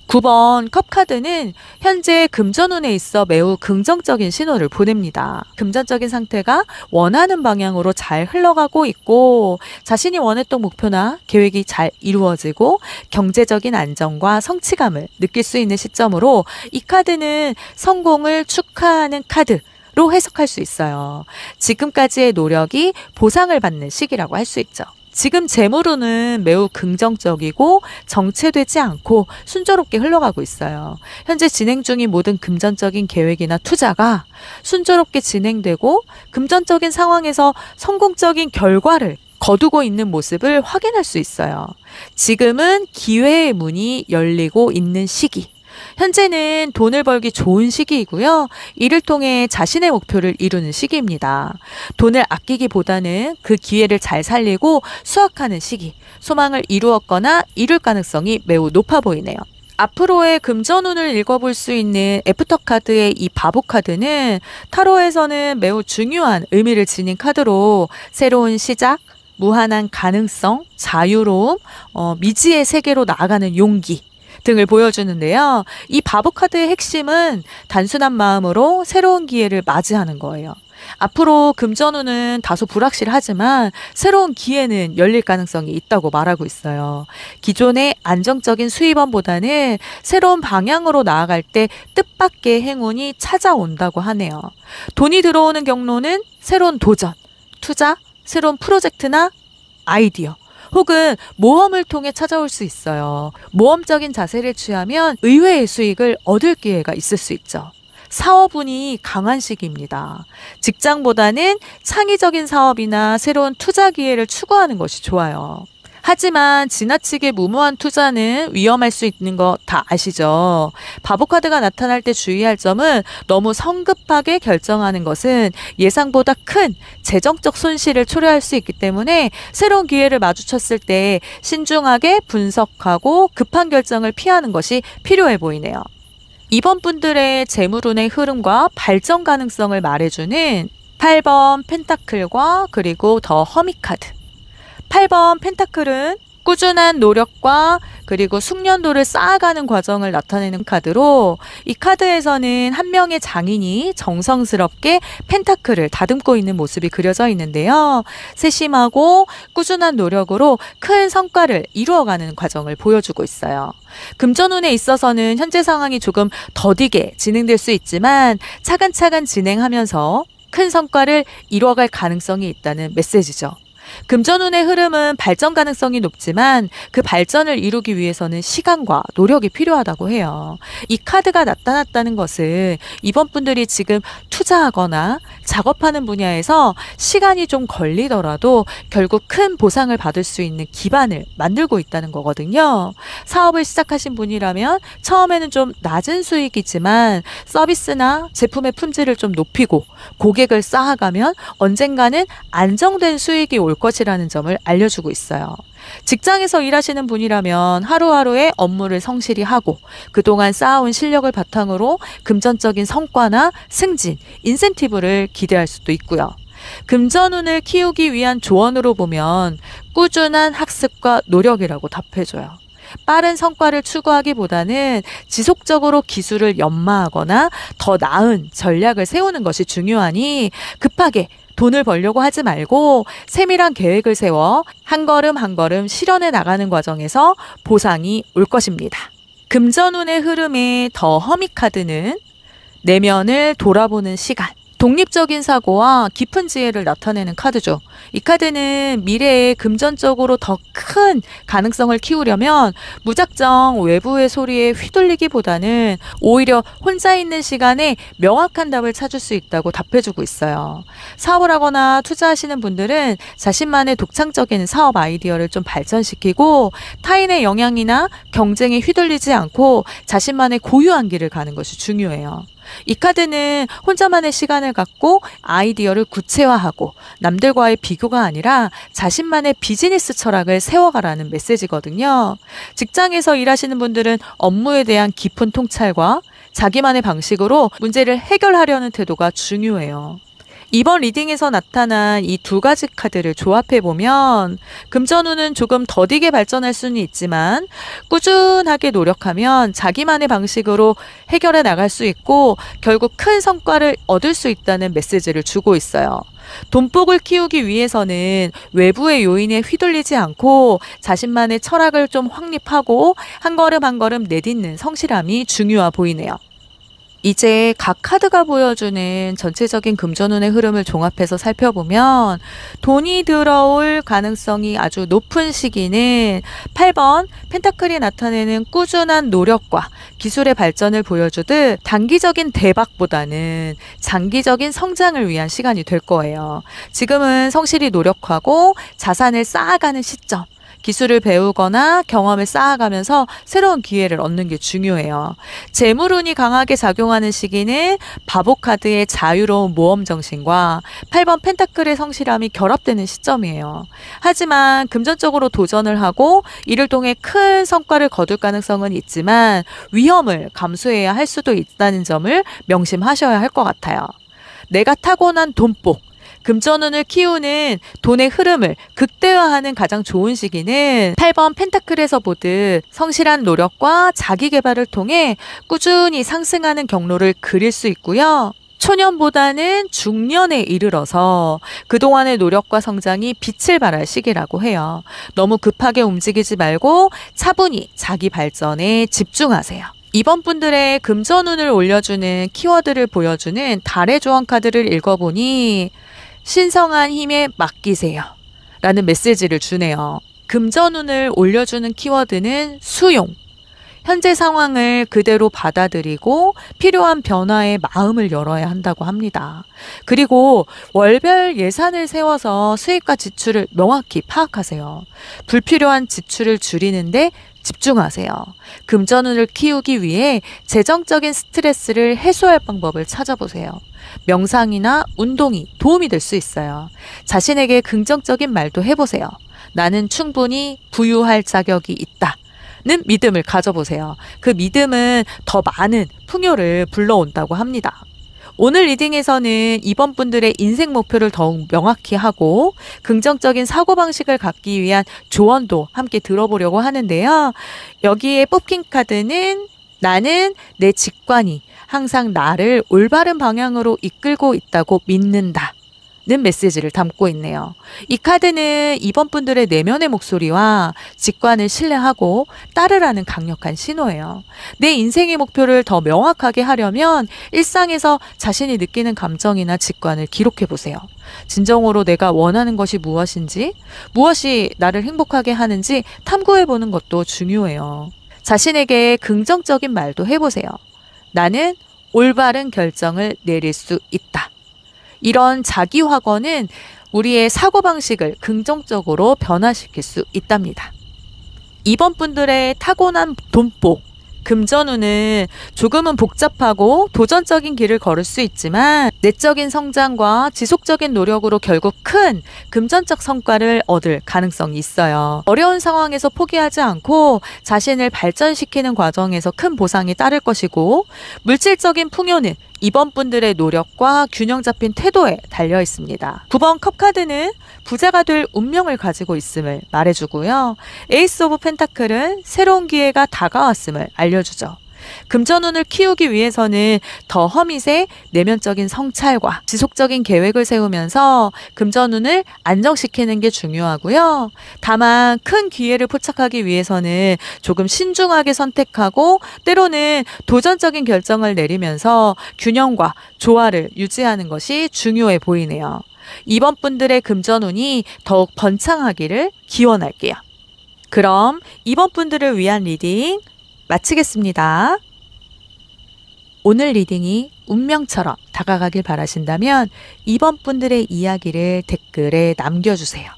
9번 컵 카드는 현재 금전운에 있어 매우 긍정적인 신호를 보냅니다. 금전적인 상태가 원하는 방향으로 잘 흘러가고 있고 자신이 원했던 목표나 계획이 잘 이루어지고 경제적인 안정과 성취감을 느낄 수 있는 시점으로 이 카드는 성공을 축하하는 카드로 해석할 수 있어요. 지금까지의 노력이 보상을 받는 시기라고 할 수 있죠. 지금 재물운은 매우 긍정적이고 정체되지 않고 순조롭게 흘러가고 있어요. 현재 진행 중인 모든 금전적인 계획이나 투자가 순조롭게 진행되고 금전적인 상황에서 성공적인 결과를 거두고 있는 모습을 확인할 수 있어요. 지금은 기회의 문이 열리고 있는 시기. 현재는 돈을 벌기 좋은 시기이고요. 이를 통해 자신의 목표를 이루는 시기입니다. 돈을 아끼기보다는 그 기회를 잘 살리고 수확하는 시기, 소망을 이루었거나 이룰 가능성이 매우 높아 보이네요. 앞으로의 금전운을 읽어볼 수 있는 애프터 카드의 이 바보 카드는 타로에서는 매우 중요한 의미를 지닌 카드로 새로운 시작, 무한한 가능성, 자유로움, 미지의 세계로 나아가는 용기 등을 보여주는데요. 이 바보 카드의 핵심은 단순한 마음으로 새로운 기회를 맞이하는 거예요. 앞으로 금전운은 다소 불확실하지만 새로운 기회는 열릴 가능성이 있다고 말하고 있어요. 기존의 안정적인 수입원보다는 새로운 방향으로 나아갈 때 뜻밖의 행운이 찾아온다고 하네요. 돈이 들어오는 경로는 새로운 도전, 투자, 새로운 프로젝트나 아이디어, 혹은 모험을 통해 찾아올 수 있어요. 모험적인 자세를 취하면 의외의 수익을 얻을 기회가 있을 수 있죠. 사업운이 강한 시기입니다. 직장보다는 창의적인 사업이나 새로운 투자 기회를 추구하는 것이 좋아요. 하지만 지나치게 무모한 투자는 위험할 수 있는 거 다 아시죠? 바보 카드가 나타날 때 주의할 점은 너무 성급하게 결정하는 것은 예상보다 큰 재정적 손실을 초래할 수 있기 때문에 새로운 기회를 마주쳤을 때 신중하게 분석하고 급한 결정을 피하는 것이 필요해 보이네요. 이번 분들의 재물운의 흐름과 발전 가능성을 말해주는 8번 펜타클과 그리고 더 허미 카드. 8번 펜타클은 꾸준한 노력과 그리고 숙련도를 쌓아가는 과정을 나타내는 카드로, 이 카드에서는 한 명의 장인이 정성스럽게 펜타클을 다듬고 있는 모습이 그려져 있는데요. 세심하고 꾸준한 노력으로 큰 성과를 이루어가는 과정을 보여주고 있어요. 금전운에 있어서는 현재 상황이 조금 더디게 진행될 수 있지만 차근차근 진행하면서 큰 성과를 이루어갈 가능성이 있다는 메시지죠. 금전운의 흐름은 발전 가능성이 높지만 그 발전을 이루기 위해서는 시간과 노력이 필요하다고 해요. 이 카드가 나타났다는 것은 이번 분들이 지금 투자하거나 작업하는 분야에서 시간이 좀 걸리더라도 결국 큰 보상을 받을 수 있는 기반을 만들고 있다는 거거든요. 사업을 시작하신 분이라면 처음에는 좀 낮은 수익이지만 서비스나 제품의 품질을 좀 높이고 고객을 쌓아가면 언젠가는 안정된 수익이 올 것이라는 점을 알려주고 있어요. 직장에서 일하시는 분이라면 하루하루의 업무를 성실히 하고 그동안 쌓아온 실력을 바탕으로 금전적인 성과나 승진, 인센티브를 기대할 수도 있고요. 금전운을 키우기 위한 조언으로 보면 꾸준한 학습과 노력이라고 답해줘요. 빠른 성과를 추구하기보다는 지속적으로 기술을 연마하거나 더 나은 전략을 세우는 것이 중요하니 급하게 돈을 벌려고 하지 말고 세밀한 계획을 세워 한 걸음 한 걸음 실현해 나가는 과정에서 보상이 올 것입니다. 금전운의 흐름의 더 허미 카드는 내면을 돌아보는 시간, 독립적인 사고와 깊은 지혜를 나타내는 카드죠. 이 카드는 미래에 금전적으로 더 큰 가능성을 키우려면 무작정 외부의 소리에 휘둘리기보다는 오히려 혼자 있는 시간에 명확한 답을 찾을 수 있다고 답해주고 있어요. 사업을 하거나 투자하시는 분들은 자신만의 독창적인 사업 아이디어를 좀 발전시키고 타인의 영향이나 경쟁에 휘둘리지 않고 자신만의 고유한 길을 가는 것이 중요해요. 이 카드는 혼자만의 시간을 갖고 아이디어를 구체화하고 남들과의 비교가 아니라 자신만의 비즈니스 철학을 세워가라는 메시지거든요. 직장에서 일하시는 분들은 업무에 대한 깊은 통찰과 자기만의 방식으로 문제를 해결하려는 태도가 중요해요. 이번 리딩에서 나타난 이 두 가지 카드를 조합해보면 금전운은 조금 더디게 발전할 수는 있지만 꾸준하게 노력하면 자기만의 방식으로 해결해 나갈 수 있고 결국 큰 성과를 얻을 수 있다는 메시지를 주고 있어요. 돈복을 키우기 위해서는 외부의 요인에 휘둘리지 않고 자신만의 철학을 좀 확립하고 한 걸음 한 걸음 내딛는 성실함이 중요해 보이네요. 이제 각 카드가 보여주는 전체적인 금전운의 흐름을 종합해서 살펴보면 돈이 들어올 가능성이 아주 높은 시기는 8번 펜타클이 나타내는 꾸준한 노력과 기술의 발전을 보여주듯 단기적인 대박보다는 장기적인 성장을 위한 시간이 될 거예요. 지금은 성실히 노력하고 자산을 쌓아가는 시점, 기술을 배우거나 경험을 쌓아가면서 새로운 기회를 얻는 게 중요해요. 재물운이 강하게 작용하는 시기는 바보카드의 자유로운 모험 정신과 8번 펜타클의 성실함이 결합되는 시점이에요. 하지만 금전적으로 도전을 하고 이를 통해 큰 성과를 거둘 가능성은 있지만 위험을 감수해야 할 수도 있다는 점을 명심하셔야 할 것 같아요. 내가 타고난 돈복, 금전운을 키우는 돈의 흐름을 극대화하는 가장 좋은 시기는 8번 펜타클에서 보듯 성실한 노력과 자기 개발을 통해 꾸준히 상승하는 경로를 그릴 수 있고요. 초년보다는 중년에 이르러서 그동안의 노력과 성장이 빛을 발할 시기라고 해요. 너무 급하게 움직이지 말고 차분히 자기 발전에 집중하세요. 이번 분들의 금전운을 올려주는 키워드를 보여주는 달의 조언 카드를 읽어보니 신성한 힘에 맡기세요 라는 메시지를 주네요. 금전운을 올려주는 키워드는 수용. 현재 상황을 그대로 받아들이고 필요한 변화에 마음을 열어야 한다고 합니다. 그리고 월별 예산을 세워서 수입과 지출을 명확히 파악하세요. 불필요한 지출을 줄이는데 집중하세요. 금전운을 키우기 위해 재정적인 스트레스를 해소할 방법을 찾아보세요. 명상이나 운동이 도움이 될 수 있어요. 자신에게 긍정적인 말도 해보세요. 나는 충분히 부유할 자격이 있다. 는 믿음을 가져보세요. 그 믿음은 더 많은 풍요를 불러온다고 합니다. 오늘 리딩에서는 이번 분들의 인생 목표를 더욱 명확히 하고 긍정적인 사고방식을 갖기 위한 조언도 함께 들어보려고 하는데요. 여기에 뽑힌 카드는 나는 내 직관이 항상 나를 올바른 방향으로 이끌고 있다고 믿는다. 는 메시지를 담고 있네요. 이 카드는 이번 분들의 내면의 목소리와 직관을 신뢰하고 따르라는 강력한 신호예요. 내 인생의 목표를 더 명확하게 하려면 일상에서 자신이 느끼는 감정이나 직관을 기록해 보세요. 진정으로 내가 원하는 것이 무엇인지, 무엇이 나를 행복하게 하는지 탐구해 보는 것도 중요해요. 자신에게 긍정적인 말도 해보세요. 나는 올바른 결정을 내릴 수 있다. 이런 자기 확언은 우리의 사고방식을 긍정적으로 변화시킬 수 있답니다. 이번 분들의 타고난 돈복, 금전운은 조금은 복잡하고 도전적인 길을 걸을 수 있지만 내적인 성장과 지속적인 노력으로 결국 큰 금전적 성과를 얻을 가능성이 있어요. 어려운 상황에서 포기하지 않고 자신을 발전시키는 과정에서 큰 보상이 따를 것이고 물질적인 풍요는 이번 분들의 노력과 균형 잡힌 태도에 달려 있습니다. 9번 컵카드는 부자가 될 운명을 가지고 있음을 말해주고요. 에이스 오브 펜타클은 새로운 기회가 다가왔음을 알려주죠. 금전운을 키우기 위해서는 더 허밋의 내면적인 성찰과 지속적인 계획을 세우면서 금전운을 안정시키는 게 중요하고요. 다만 큰 기회를 포착하기 위해서는 조금 신중하게 선택하고 때로는 도전적인 결정을 내리면서 균형과 조화를 유지하는 것이 중요해 보이네요. 이번 분들의 금전운이 더욱 번창하기를 기원할게요. 그럼 이번 분들을 위한 리딩 마치겠습니다. 오늘 리딩이 운명처럼 다가가길 바라신다면 이번 분들의 이야기를 댓글에 남겨주세요.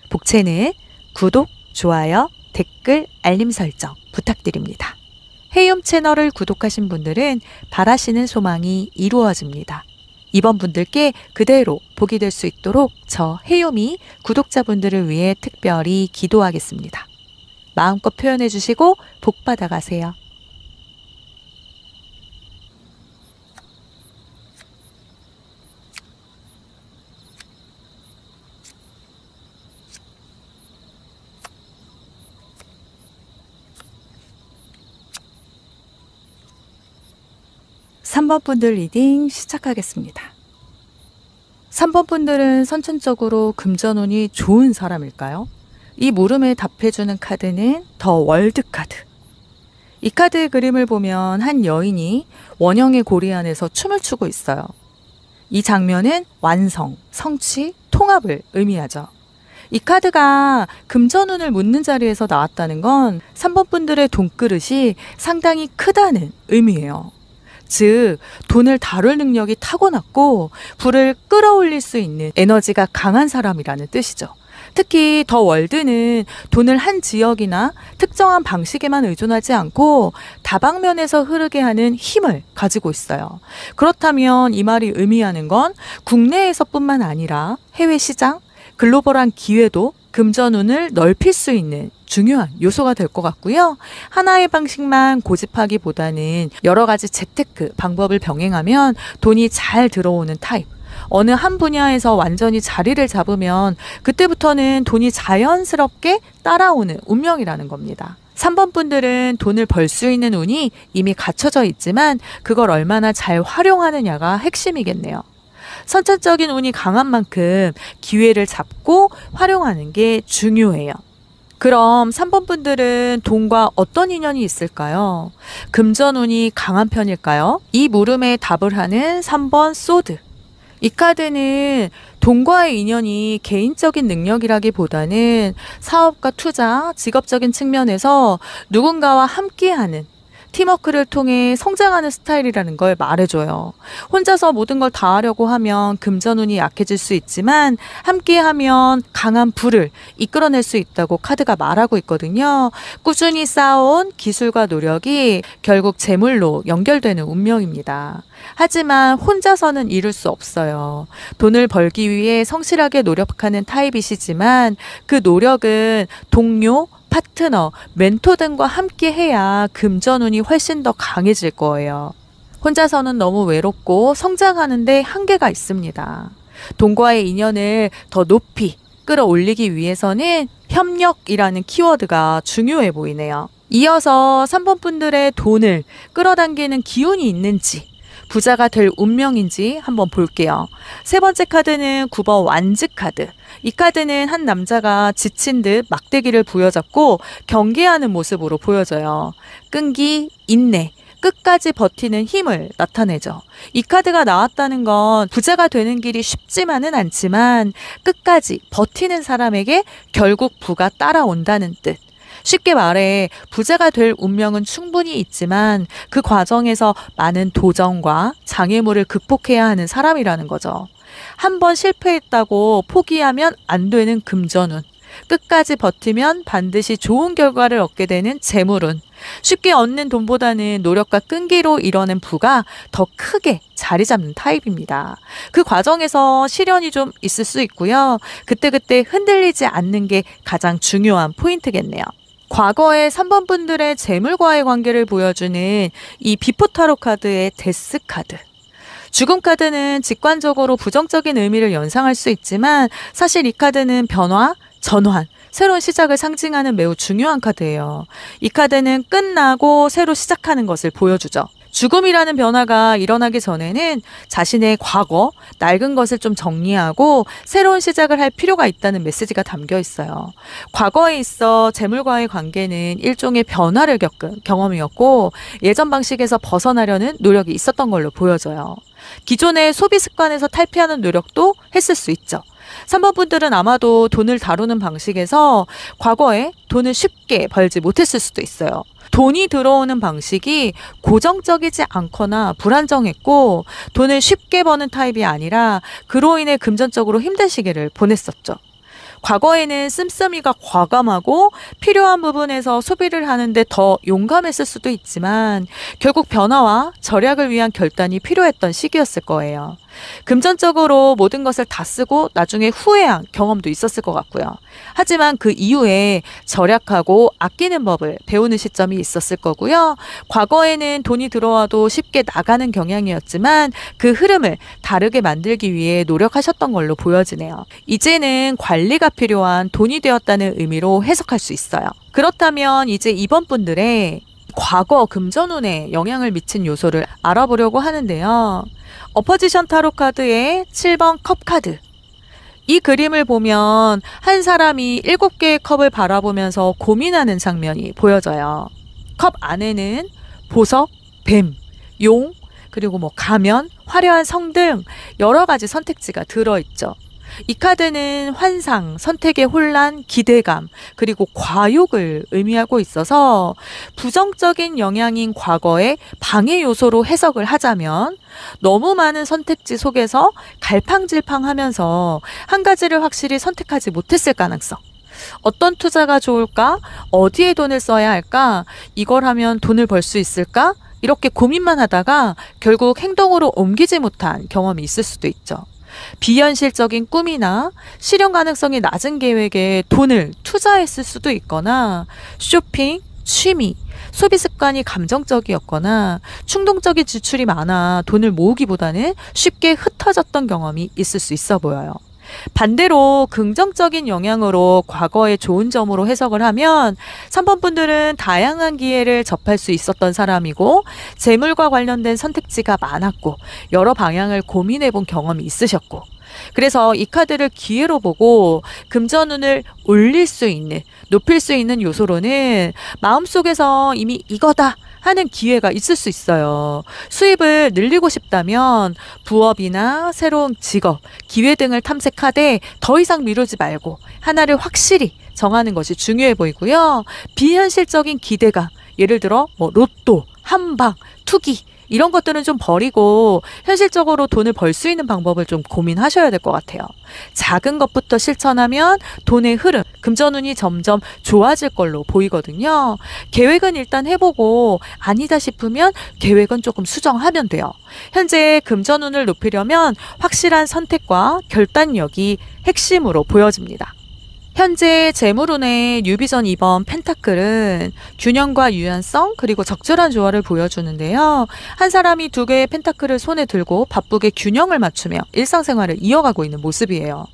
복채는 구독, 좋아요, 댓글, 알림 설정 부탁드립니다. 헤이홈 채널을 구독하신 분들은 바라시는 소망이 이루어집니다. 이번 분들께 그대로 복이 될 수 있도록 저 헤이홈이 구독자분들을 위해 특별히 기도하겠습니다. 마음껏 표현해 주시고 복 받아가세요. 3번 분들 리딩 시작하겠습니다. 3번 분들은 선천적으로 금전운이 좋은 사람일까요? 이 물음에 답해주는 카드는 더 월드 카드. 이 카드의 그림을 보면 한 여인이 원형의 고리 안에서 춤을 추고 있어요. 이 장면은 완성, 성취, 통합을 의미하죠. 이 카드가 금전운을 묻는 자리에서 나왔다는 건 3번 분들의 돈그릇이 상당히 크다는 의미예요. 즉 돈을 다룰 능력이 타고났고 불을 끌어올릴 수 있는 에너지가 강한 사람이라는 뜻이죠. 특히 더 월드는 돈을 한 지역이나 특정한 방식에만 의존하지 않고 다방면에서 흐르게 하는 힘을 가지고 있어요. 그렇다면 이 말이 의미하는 건 국내에서뿐만 아니라 해외 시장, 글로벌한 기회도 금전운을 넓힐 수 있는 중요한 요소가 될 것 같고요. 하나의 방식만 고집하기보다는 여러 가지 재테크 방법을 병행하면 돈이 잘 들어오는 타입. 어느 한 분야에서 완전히 자리를 잡으면 그때부터는 돈이 자연스럽게 따라오는 운명이라는 겁니다. 3번 분들은 돈을 벌 수 있는 운이 이미 갖춰져 있지만 그걸 얼마나 잘 활용하느냐가 핵심이겠네요. 선천적인 운이 강한 만큼 기회를 잡고 활용하는 게 중요해요. 그럼 3번 분들은 돈과 어떤 인연이 있을까요? 금전운이 강한 편일까요? 이 물음에 답을 하는 3번 소드. 이 카드는 돈과의 인연이 개인적인 능력이라기보다는 사업과 투자, 직업적인 측면에서 누군가와 함께하는 팀워크를 통해 성장하는 스타일이라는 걸 말해줘요. 혼자서 모든 걸 다 하려고 하면 금전운이 약해질 수 있지만 함께하면 강한 부를 이끌어낼 수 있다고 카드가 말하고 있거든요. 꾸준히 쌓아온 기술과 노력이 결국 재물로 연결되는 운명입니다. 하지만 혼자서는 이룰 수 없어요. 돈을 벌기 위해 성실하게 노력하는 타입이시지만 그 노력은 동료, 파트너, 멘토 등과 함께 해야 금전운이 훨씬 더 강해질 거예요. 혼자서는 너무 외롭고 성장하는데 한계가 있습니다. 돈과의 인연을 더 높이 끌어올리기 위해서는 협력이라는 키워드가 중요해 보이네요. 이어서 3번 분들의 돈을 끌어당기는 기운이 있는지 부자가 될 운명인지 한번 볼게요. 세 번째 카드는 9번 완즈 카드. 이 카드는 한 남자가 지친 듯 막대기를 부여잡고 경계하는 모습으로 보여져요. 끈기, 인내, 끝까지 버티는 힘을 나타내죠. 이 카드가 나왔다는 건 부자가 되는 길이 쉽지만은 않지만 끝까지 버티는 사람에게 결국 부가 따라온다는 뜻. 쉽게 말해 부자가 될 운명은 충분히 있지만 그 과정에서 많은 도전과 장애물을 극복해야 하는 사람이라는 거죠. 한 번 실패했다고 포기하면 안 되는 금전운, 끝까지 버티면 반드시 좋은 결과를 얻게 되는 재물운, 쉽게 얻는 돈보다는 노력과 끈기로 이뤄낸 부가 더 크게 자리 잡는 타입입니다. 그 과정에서 시련이 좀 있을 수 있고요. 그때그때 흔들리지 않는 게 가장 중요한 포인트겠네요. 과거의 3번 분들의 재물과의 관계를 보여주는 이 비포 타로 카드의 데스 카드. 죽음 카드는 직관적으로 부정적인 의미를 연상할 수 있지만 사실 이 카드는 변화, 전환, 새로운 시작을 상징하는 매우 중요한 카드예요. 이 카드는 끝나고 새로 시작하는 것을 보여주죠. 죽음이라는 변화가 일어나기 전에는 자신의 과거, 낡은 것을 좀 정리하고 새로운 시작을 할 필요가 있다는 메시지가 담겨 있어요. 과거에 있어 재물과의 관계는 일종의 변화를 겪은 경험이었고 예전 방식에서 벗어나려는 노력이 있었던 걸로 보여져요. 기존의 소비 습관에서 탈피하는 노력도 했을 수 있죠. 3번 분들은 아마도 돈을 다루는 방식에서 과거에 돈을 쉽게 벌지 못했을 수도 있어요. 돈이 들어오는 방식이 고정적이지 않거나 불안정했고 돈을 쉽게 버는 타입이 아니라 그로 인해 금전적으로 힘든 시기를 보냈었죠. 과거에는 씀씀이가 과감하고 필요한 부분에서 소비를 하는데 더 용감했을 수도 있지만 결국 변화와 절약을 위한 결단이 필요했던 시기였을 거예요. 금전적으로 모든 것을 다 쓰고 나중에 후회한 경험도 있었을 것 같고요. 하지만 그 이후에 절약하고 아끼는 법을 배우는 시점이 있었을 거고요. 과거에는 돈이 들어와도 쉽게 나가는 경향이었지만 그 흐름을 다르게 만들기 위해 노력하셨던 걸로 보여지네요. 이제는 관리가 필요한 돈이 되었다는 의미로 해석할 수 있어요. 그렇다면 이제 이번 분들의 과거 금전운에 영향을 미친 요소를 알아보려고 하는데요. 어퍼지션 타로 카드의 7번 컵 카드. 이 그림을 보면 한 사람이 7개의 컵을 바라보면서 고민하는 장면이 보여져요. 컵 안에는 보석, 뱀, 용, 그리고 가면, 화려한 성 등 여러 가지 선택지가 들어있죠. 이 카드는 환상, 선택의 혼란, 기대감, 그리고 과욕을 의미하고 있어서 부정적인 영향인 과거의 방해 요소로 해석을 하자면 너무 많은 선택지 속에서 갈팡질팡하면서 한 가지를 확실히 선택하지 못했을 가능성. 어떤 투자가 좋을까? 어디에 돈을 써야 할까? 이걸 하면 돈을 벌 수 있을까? 이렇게 고민만 하다가 결국 행동으로 옮기지 못한 경험이 있을 수도 있죠. 비현실적인 꿈이나 실현 가능성이 낮은 계획에 돈을 투자했을 수도 있거나 쇼핑, 취미, 소비 습관이 감정적이었거나 충동적인 지출이 많아 돈을 모으기보다는 쉽게 흩어졌던 경험이 있을 수 있어 보여요. 반대로 긍정적인 영향으로 과거의 좋은 점으로 해석을 하면 3번 분들은 다양한 기회를 접할 수 있었던 사람이고 재물과 관련된 선택지가 많았고 여러 방향을 고민해 본 경험이 있으셨고 그래서 이 카드를 기회로 보고 금전운을 올릴 수 있는, 높일 수 있는 요소로는 마음속에서 이미 이거다 하는 기회가 있을 수 있어요. 수입을 늘리고 싶다면 부업이나 새로운 직업, 기회 등을 탐색하되 더 이상 미루지 말고 하나를 확실히 정하는 것이 중요해 보이고요. 비현실적인 기대감, 예를 들어 로또, 한방, 투기 이런 것들은 좀 버리고 현실적으로 돈을 벌 수 있는 방법을 좀 고민하셔야 될 것 같아요. 작은 것부터 실천하면 돈의 흐름, 금전운이 점점 좋아질 걸로 보이거든요. 계획은 일단 해보고 아니다 싶으면 계획은 조금 수정하면 돼요. 현재 금전운을 높이려면 확실한 선택과 결단력이 핵심으로 보여집니다. 현재 재물운의 뉴비전 2번 펜타클은 균형과 유연성 그리고 적절한 조화를 보여주는데요. 한 사람이 두 개의 펜타클을 손에 들고 바쁘게 균형을 맞추며 일상생활을 이어가고 있는 모습이에요.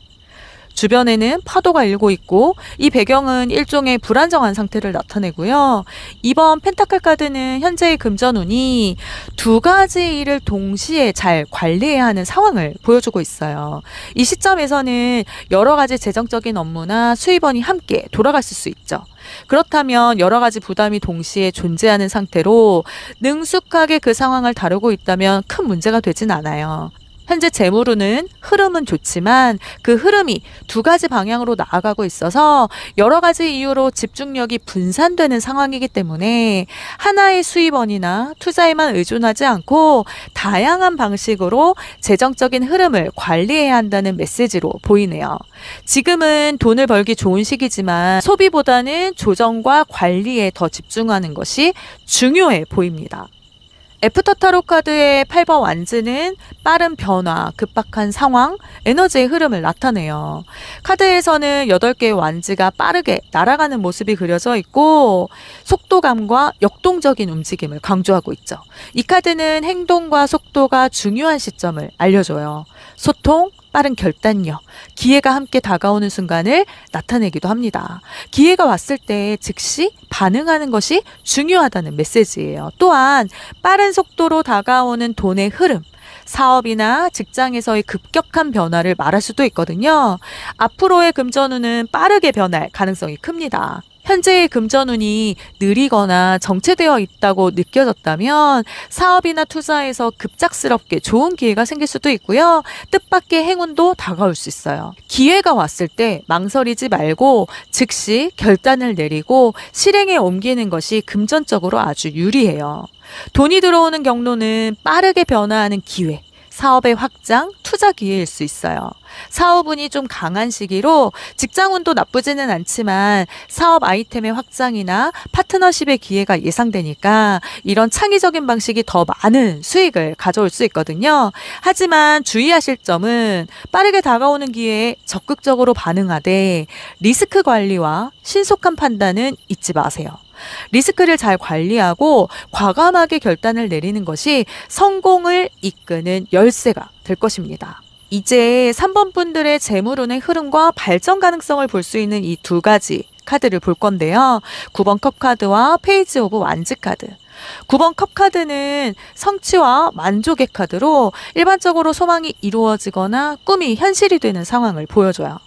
주변에는 파도가 일고 있고 이 배경은 일종의 불안정한 상태를 나타내고요. 이번 펜타클 카드는 현재의 금전운이 두 가지 일을 동시에 잘 관리해야 하는 상황을 보여주고 있어요. 이 시점에서는 여러 가지 재정적인 업무나 수입원이 함께 돌아갔을 수 있죠. 그렇다면 여러 가지 부담이 동시에 존재하는 상태로 능숙하게 그 상황을 다루고 있다면 큰 문제가 되진 않아요. 현재 재물운은 흐름은 좋지만 그 흐름이 두 가지 방향으로 나아가고 있어서 여러 가지 이유로 집중력이 분산되는 상황이기 때문에 하나의 수입원이나 투자에만 의존하지 않고 다양한 방식으로 재정적인 흐름을 관리해야 한다는 메시지로 보이네요. 지금은 돈을 벌기 좋은 시기지만 소비보다는 조정과 관리에 더 집중하는 것이 중요해 보입니다. 애프터 타로 카드의 8번 완즈는 빠른 변화, 급박한 상황, 에너지의 흐름을 나타내요. 카드에서는 8개의 완즈가 빠르게 날아가는 모습이 그려져 있고 속도감과 역동적인 움직임을 강조하고 있죠. 이 카드는 행동과 속도가 중요한 시점을 알려줘요. 소통, 빠른 결단력, 기회가 함께 다가오는 순간을 나타내기도 합니다. 기회가 왔을 때 즉시 반응하는 것이 중요하다는 메시지예요. 또한 빠른 속도로 다가오는 돈의 흐름, 사업이나 직장에서의 급격한 변화를 말할 수도 있거든요. 앞으로의 금전운은 빠르게 변할 가능성이 큽니다. 현재의 금전운이 느리거나 정체되어 있다고 느껴졌다면 사업이나 투자에서 급작스럽게 좋은 기회가 생길 수도 있고요. 뜻밖의 행운도 다가올 수 있어요. 기회가 왔을 때 망설이지 말고 즉시 결단을 내리고 실행에 옮기는 것이 금전적으로 아주 유리해요. 돈이 들어오는 경로는 빠르게 변화하는 기회, 사업의 확장, 투자 기회일 수 있어요. 사업운이 좀 강한 시기로 직장운도 나쁘지는 않지만 사업 아이템의 확장이나 파트너십의 기회가 예상되니까 이런 창의적인 방식이 더 많은 수익을 가져올 수 있거든요. 하지만 주의하실 점은 빠르게 다가오는 기회에 적극적으로 반응하되 리스크 관리와 신속한 판단은 잊지 마세요. 리스크를 잘 관리하고 과감하게 결단을 내리는 것이 성공을 이끄는 열쇠가 될 것입니다. 이제 3번 분들의 재물운의 흐름과 발전 가능성을 볼 수 있는 이 두 가지 카드를 볼 건데요. 9번 컵 카드와 페이지 오브 완즈 카드. 9번 컵 카드는 성취와 만족의 카드로 일반적으로 소망이 이루어지거나 꿈이 현실이 되는 상황을 보여줘요.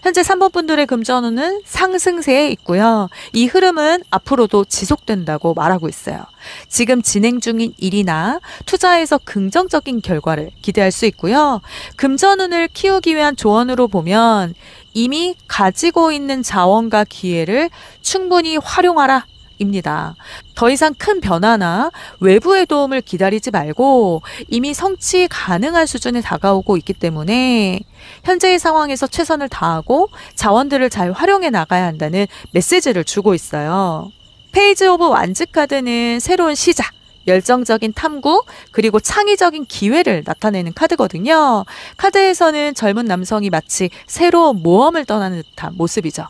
현재 3번 분들의 금전운은 상승세에 있고요. 이 흐름은 앞으로도 지속된다고 말하고 있어요. 지금 진행 중인 일이나 투자에서 긍정적인 결과를 기대할 수 있고요. 금전운을 키우기 위한 조언으로 보면 이미 가지고 있는 자원과 기회를 충분히 활용하라 입니다. 더 이상 큰 변화나 외부의 도움을 기다리지 말고 이미 성취 가능한 수준에 다가오고 있기 때문에 현재의 상황에서 최선을 다하고 자원들을 잘 활용해 나가야 한다는 메시지를 주고 있어요. 페이지 오브 완즈 카드는 새로운 시작, 열정적인 탐구, 그리고 창의적인 기회를 나타내는 카드거든요. 카드에서는 젊은 남성이 마치 새로운 모험을 떠나는 듯한 모습이죠.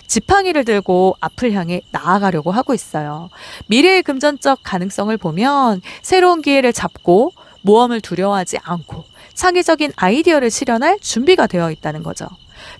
지팡이를 들고 앞을 향해 나아가려고 하고 있어요. 미래의 금전적 가능성을 보면 새로운 기회를 잡고 모험을 두려워하지 않고 창의적인 아이디어를 실현할 준비가 되어 있다는 거죠.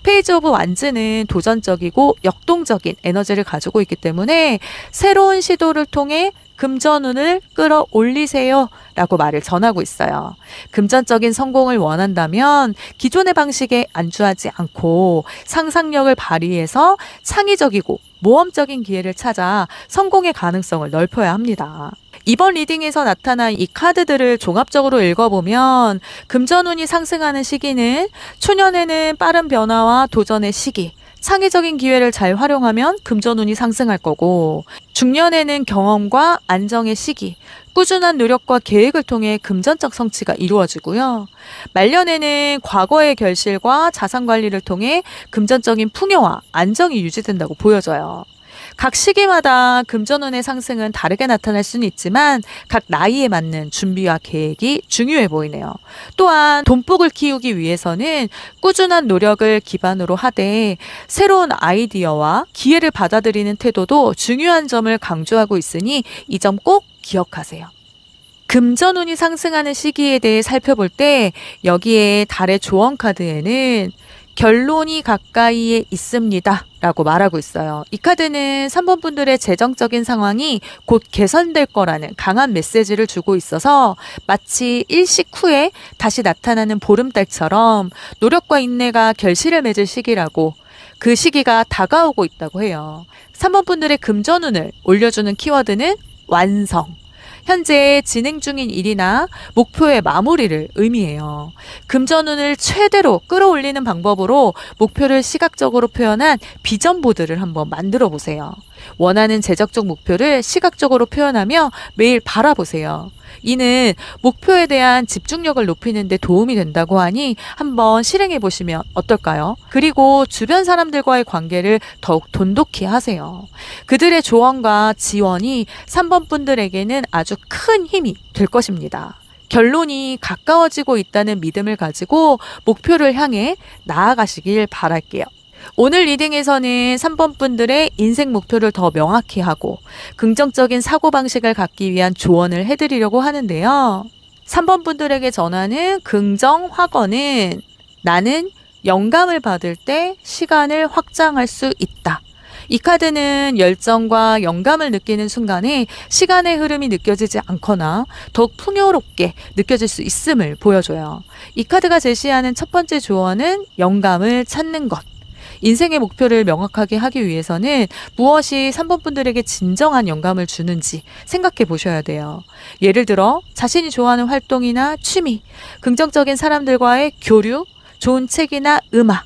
페이지 오브 완즈는 도전적이고 역동적인 에너지를 가지고 있기 때문에 새로운 시도를 통해 금전운을 끌어올리세요 라고 말을 전하고 있어요. 금전적인 성공을 원한다면 기존의 방식에 안주하지 않고 상상력을 발휘해서 창의적이고 모험적인 기회를 찾아 성공의 가능성을 넓혀야 합니다. 이번 리딩에서 나타난 이 카드들을 종합적으로 읽어보면 금전운이 상승하는 시기는 초년에는 빠른 변화와 도전의 시기, 창의적인 기회를 잘 활용하면 금전운이 상승할 거고, 중년에는 경험과 안정의 시기, 꾸준한 노력과 계획을 통해 금전적 성취가 이루어지고요. 말년에는 과거의 결실과 자산 관리를 통해 금전적인 풍요와 안정이 유지된다고 보여져요. 각 시기마다 금전운의 상승은 다르게 나타날 수는 있지만 각 나이에 맞는 준비와 계획이 중요해 보이네요. 또한 돈복을 키우기 위해서는 꾸준한 노력을 기반으로 하되 새로운 아이디어와 기회를 받아들이는 태도도 중요한 점을 강조하고 있으니 이 점 꼭 기억하세요. 금전운이 상승하는 시기에 대해 살펴볼 때 여기에 달의 조언 카드에는 결론이 가까이에 있습니다 라고 말하고 있어요. 이 카드는 3번 분들의 재정적인 상황이 곧 개선될 거라는 강한 메시지를 주고 있어서 마치 일식 후에 다시 나타나는 보름달처럼 노력과 인내가 결실을 맺을 시기라고, 그 시기가 다가오고 있다고 해요. 3번 분들의 금전운을 올려주는 키워드는 완성, 현재 진행 중인 일이나 목표의 마무리를 의미해요. 금전운을 최대로 끌어올리는 방법으로 목표를 시각적으로 표현한 비전 보드를 한번 만들어 보세요. 원하는 재정적 목표를 시각적으로 표현하며 매일 바라보세요. 이는 목표에 대한 집중력을 높이는 데 도움이 된다고 하니 한번 실행해 보시면 어떨까요? 그리고 주변 사람들과의 관계를 더욱 돈독히 하세요. 그들의 조언과 지원이 3번 분들에게는 아주 큰 힘이 될 것입니다. 결론이 가까워지고 있다는 믿음을 가지고 목표를 향해 나아가시길 바랄게요. 오늘 리딩에서는 3번 분들의 인생 목표를 더 명확히 하고 긍정적인 사고방식을 갖기 위한 조언을 해드리려고 하는데요. 3번 분들에게 전하는 긍정 확언은 나는 영감을 받을 때 시간을 확장할 수 있다. 이 카드는 열정과 영감을 느끼는 순간에 시간의 흐름이 느껴지지 않거나 더욱 풍요롭게 느껴질 수 있음을 보여줘요. 이 카드가 제시하는 첫 번째 조언은 영감을 찾는 것. 인생의 목표를 명확하게 하기 위해서는 무엇이 3번 분들에게 진정한 영감을 주는지 생각해 보셔야 돼요. 예를 들어 자신이 좋아하는 활동이나 취미, 긍정적인 사람들과의 교류, 좋은 책이나 음악,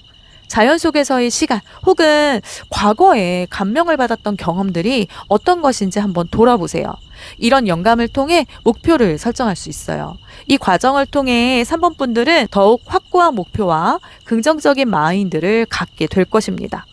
자연 속에서의 시간, 혹은 과거에 감명을 받았던 경험들이 어떤 것인지 한번 돌아보세요. 이런 영감을 통해 목표를 설정할 수 있어요. 이 과정을 통해 3번 분들은 더욱 확고한 목표와 긍정적인 마인드를 갖게 될 것입니다.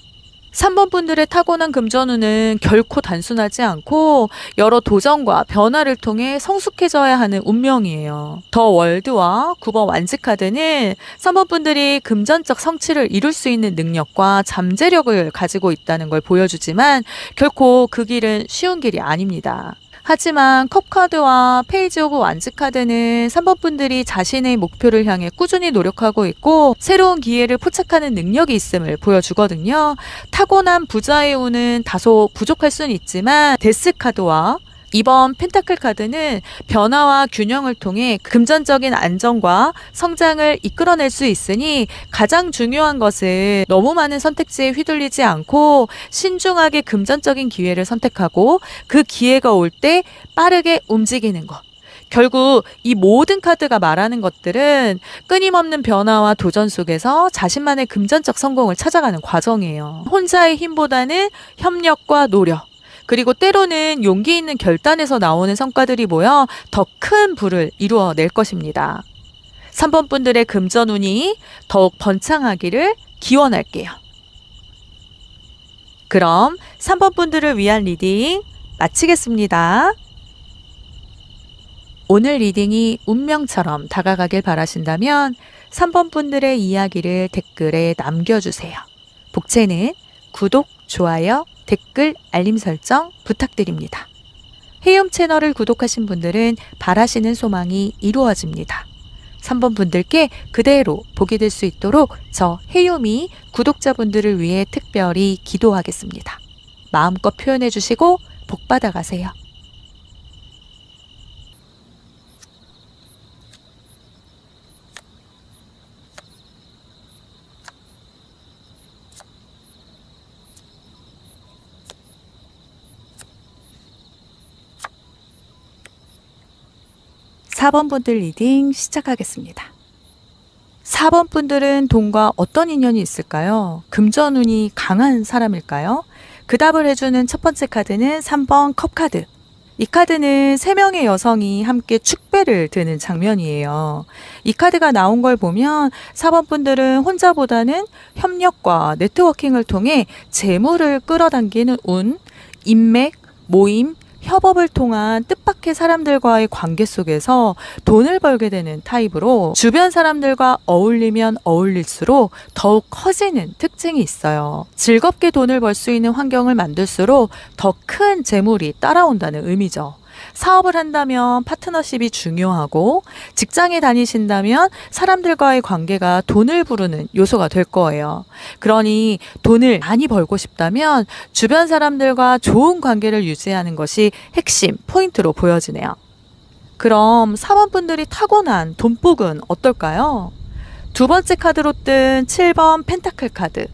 3번 분들의 타고난 금전운은 결코 단순하지 않고 여러 도전과 변화를 통해 성숙해져야 하는 운명이에요. 더 월드와 9번 완즈 카드는 3번 분들이 금전적 성취를 이룰 수 있는 능력과 잠재력을 가지고 있다는 걸 보여주지만 결코 그 길은 쉬운 길이 아닙니다. 하지만 컵카드와 페이지 오브 완즈 카드는 3번 분들이 자신의 목표를 향해 꾸준히 노력하고 있고 새로운 기회를 포착하는 능력이 있음을 보여주거든요. 타고난 부자의 운은 다소 부족할 수는 있지만 데스 카드와 이번 펜타클 카드는 변화와 균형을 통해 금전적인 안정과 성장을 이끌어낼 수 있으니 가장 중요한 것은 너무 많은 선택지에 휘둘리지 않고 신중하게 금전적인 기회를 선택하고 그 기회가 올 때 빠르게 움직이는 것. 결국 이 모든 카드가 말하는 것들은 끊임없는 변화와 도전 속에서 자신만의 금전적 성공을 찾아가는 과정이에요. 혼자의 힘보다는 협력과 노력, 그리고 때로는 용기 있는 결단에서 나오는 성과들이 모여 더 큰 부를 이루어낼 것입니다. 3번 분들의 금전운이 더욱 번창하기를 기원할게요. 그럼 3번 분들을 위한 리딩 마치겠습니다. 오늘 리딩이 운명처럼 다가가길 바라신다면 3번 분들의 이야기를 댓글에 남겨주세요. 복채는 구독, 좋아요, 댓글, 알림 설정 부탁드립니다. 해움 채널을 구독하신 분들은 바라시는 소망이 이루어집니다. 3번 분들께 그대로 복이 될 수 있도록 저 해움이 구독자분들을 위해 특별히 기도하겠습니다. 마음껏 표현해 주시고 복 받아가세요. 4번 분들 리딩 시작하겠습니다. 4번 분들은 돈과 어떤 인연이 있을까요? 금전운이 강한 사람일까요? 그 답을 해주는 첫 번째 카드는 3번 컵카드. 이 카드는 3명의 여성이 함께 축배를 드는 장면이에요. 이 카드가 나온 걸 보면 4번 분들은 혼자보다는 협력과 네트워킹을 통해 재물을 끌어당기는 운, 인맥, 모임, 협업을 통한 뜻밖의 사람들과의 관계 속에서 돈을 벌게 되는 타입으로 주변 사람들과 어울리면 어울릴수록 더욱 커지는 특징이 있어요. 즐겁게 돈을 벌 수 있는 환경을 만들수록 더 큰 재물이 따라온다는 의미죠. 사업을 한다면 파트너십이 중요하고 직장에 다니신다면 사람들과의 관계가 돈을 부르는 요소가 될 거예요. 그러니 돈을 많이 벌고 싶다면 주변 사람들과 좋은 관계를 유지하는 것이 핵심 포인트로 보여지네요. 그럼 4번 분들이 타고난 돈복은 어떨까요? 두 번째 카드로 뜬 7번 펜타클 카드.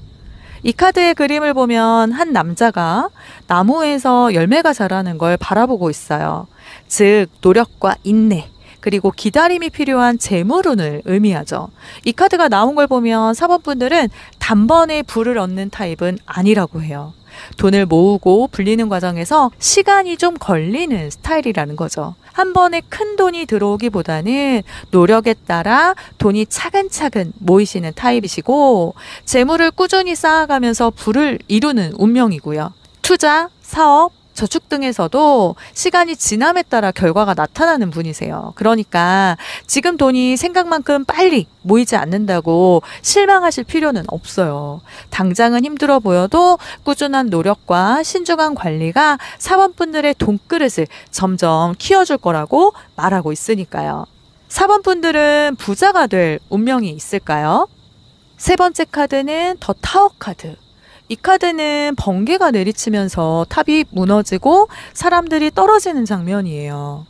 이 카드의 그림을 보면 한 남자가 나무에서 열매가 자라는 걸 바라보고 있어요. 즉 노력과 인내 그리고 기다림이 필요한 재물운을 의미하죠. 이 카드가 나온 걸 보면 4번 분들은 단번에 부를 얻는 타입은 아니라고 해요. 돈을 모으고 불리는 과정에서 시간이 좀 걸리는 스타일이라는 거죠. 한 번에 큰 돈이 들어오기보다는 노력에 따라 돈이 차근차근 모이시는 타입이시고 재물을 꾸준히 쌓아가면서 부를 이루는 운명이고요. 투자, 사업, 저축 등에서도 시간이 지남에 따라 결과가 나타나는 분이세요. 그러니까 지금 돈이 생각만큼 빨리 모이지 않는다고 실망하실 필요는 없어요. 당장은 힘들어 보여도 꾸준한 노력과 신중한 관리가 4번 분들의 돈그릇을 점점 키워줄 거라고 말하고 있으니까요. 4번 분들은 부자가 될 운명이 있을까요? 세 번째 카드는 더 타워 카드. 이 카드는 번개가 내리치면서 탑이 무너지고 사람들이 떨어지는 장면이에요.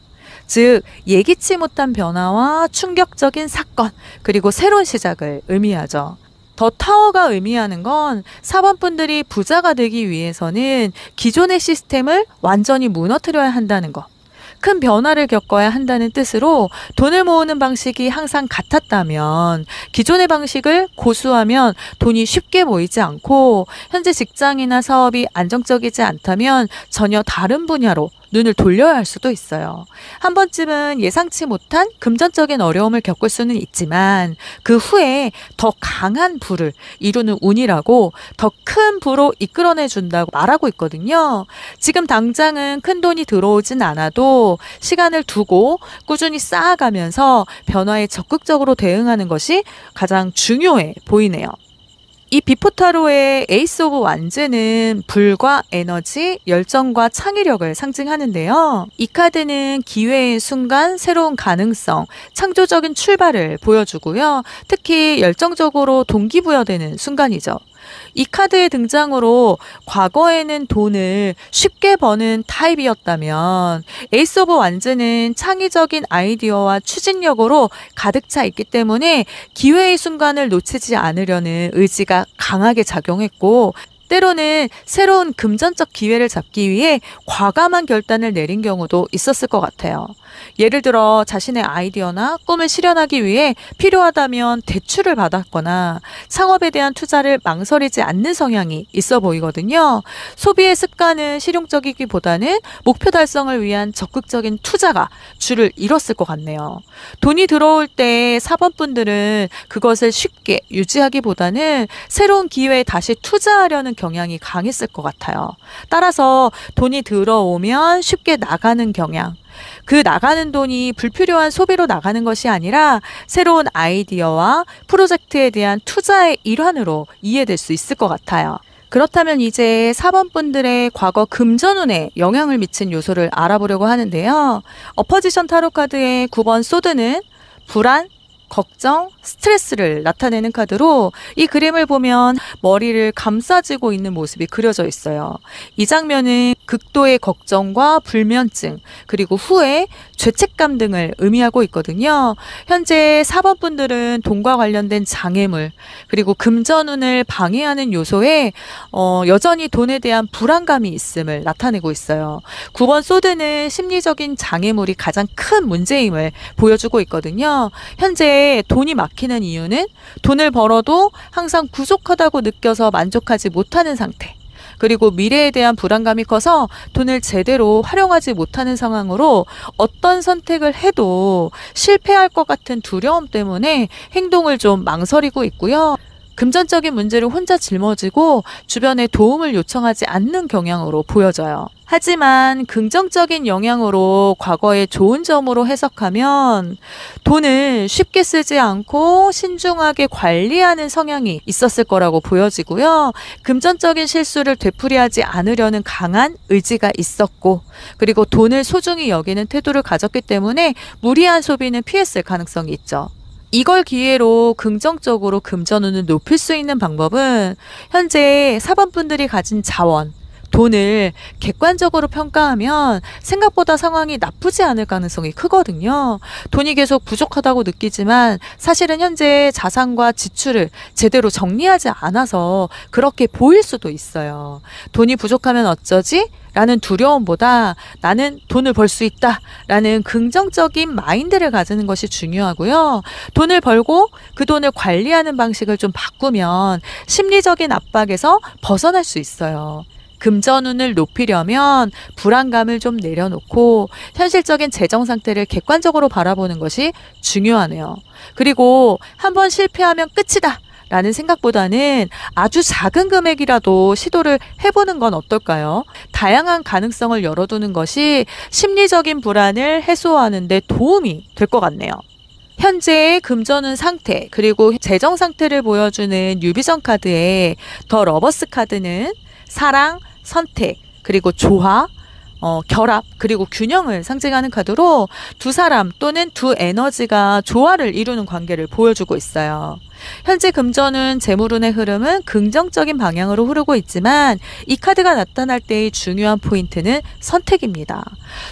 즉 예기치 못한 변화와 충격적인 사건 그리고 새로운 시작을 의미하죠. 더 타워가 의미하는 건 4번 분들이 부자가 되기 위해서는 기존의 시스템을 완전히 무너뜨려야 한다는 것. 큰 변화를 겪어야 한다는 뜻으로 돈을 모으는 방식이 항상 같았다면 기존의 방식을 고수하면 돈이 쉽게 모이지 않고 현재 직장이나 사업이 안정적이지 않다면 전혀 다른 분야로 눈을 돌려야 할 수도 있어요. 한 번쯤은 예상치 못한 금전적인 어려움을 겪을 수는 있지만 그 후에 더 강한 부를 이루는 운이라고 더 큰 부로 이끌어내 준다고 말하고 있거든요. 지금 당장은 큰 돈이 들어오진 않아도 시간을 두고 꾸준히 쌓아가면서 변화에 적극적으로 대응하는 것이 가장 중요해 보이네요. 이 비포타로의 에이스 오브 완즈는 불과 에너지, 열정과 창의력을 상징하는데요. 이 카드는 기회의 순간, 새로운 가능성, 창조적인 출발을 보여주고요. 특히 열정적으로 동기부여되는 순간이죠. 이 카드의 등장으로 과거에는 돈을 쉽게 버는 타입이었다면 에이스 오브 완즈는 창의적인 아이디어와 추진력으로 가득 차 있기 때문에 기회의 순간을 놓치지 않으려는 의지가 강하게 작용했고, 때로는 새로운 금전적 기회를 잡기 위해 과감한 결단을 내린 경우도 있었을 것 같아요. 예를 들어 자신의 아이디어나 꿈을 실현하기 위해 필요하다면 대출을 받았거나 창업에 대한 투자를 망설이지 않는 성향이 있어 보이거든요. 소비의 습관은 실용적이기보다는 목표 달성을 위한 적극적인 투자가 주를 이뤘을 것 같네요. 돈이 들어올 때 4번 분들은 그것을 쉽게 유지하기보다는 새로운 기회에 다시 투자하려는 경향이 강했을 것 같아요. 따라서 돈이 들어오면 쉽게 나가는 경향, 그 나가는 돈이 불필요한 소비로 나가는 것이 아니라 새로운 아이디어와 프로젝트에 대한 투자의 일환으로 이해될 수 있을 것 같아요. 그렇다면 이제 4번 분들의 과거 금전운에 영향을 미친 요소를 알아보려고 하는데요. 어퍼지션 타로 카드의 9번 소드는 불안, 걱정, 스트레스를 나타내는 카드로 이 그림을 보면 머리를 감싸쥐고 있는 모습이 그려져 있어요. 이 장면은 극도의 걱정과 불면증, 그리고 후회, 죄책감 등을 의미하고 있거든요. 현재 4번 분들은 돈과 관련된 장애물, 그리고 금전운을 방해하는 요소에 여전히 돈에 대한 불안감이 있음을 나타내고 있어요. 9번 소드는 심리적인 장애물이 가장 큰 문제임을 보여주고 있거든요. 현재 돈이 막히는 이유는 돈을 벌어도 항상 부족하다고 느껴서 만족하지 못하는 상태, 그리고 미래에 대한 불안감이 커서 돈을 제대로 활용하지 못하는 상황으로 어떤 선택을 해도 실패할 것 같은 두려움 때문에 행동을 좀 망설이고 있고요. 금전적인 문제를 혼자 짊어지고 주변에 도움을 요청하지 않는 경향으로 보여져요. 하지만 긍정적인 영향으로 과거의 좋은 점으로 해석하면 돈을 쉽게 쓰지 않고 신중하게 관리하는 성향이 있었을 거라고 보여지고요. 금전적인 실수를 되풀이하지 않으려는 강한 의지가 있었고, 그리고 돈을 소중히 여기는 태도를 가졌기 때문에 무리한 소비는 피했을 가능성이 있죠. 이걸 기회로 긍정적으로 금전운을 높일 수 있는 방법은 현재 4번 분들이 가진 자원, 돈을 객관적으로 평가하면 생각보다 상황이 나쁘지 않을 가능성이 크거든요. 돈이 계속 부족하다고 느끼지만 사실은 현재 자산과 지출을 제대로 정리하지 않아서 그렇게 보일 수도 있어요. 돈이 부족하면 어쩌지? 라는 두려움보다 나는 돈을 벌 수 있다 라는 긍정적인 마인드를 가지는 것이 중요하고요. 돈을 벌고 그 돈을 관리하는 방식을 좀 바꾸면 심리적인 압박에서 벗어날 수 있어요. 금전운을 높이려면 불안감을 좀 내려놓고 현실적인 재정 상태를 객관적으로 바라보는 것이 중요하네요. 그리고 한번 실패하면 끝이다 라는 생각보다는 아주 작은 금액이라도 시도를 해보는 건 어떨까요? 다양한 가능성을 열어두는 것이 심리적인 불안을 해소하는 데 도움이 될 것 같네요. 현재의 금전운 상태, 그리고 재정 상태를 보여주는 유비전 카드의 더 러버스 카드는 사랑, 선택, 그리고 조화, 결합, 그리고 균형을 상징하는 카드로 두 사람 또는 두 에너지가 조화를 이루는 관계를 보여주고 있어요. 현재 금전운 재물운의 흐름은 긍정적인 방향으로 흐르고 있지만 이 카드가 나타날 때의 중요한 포인트는 선택입니다.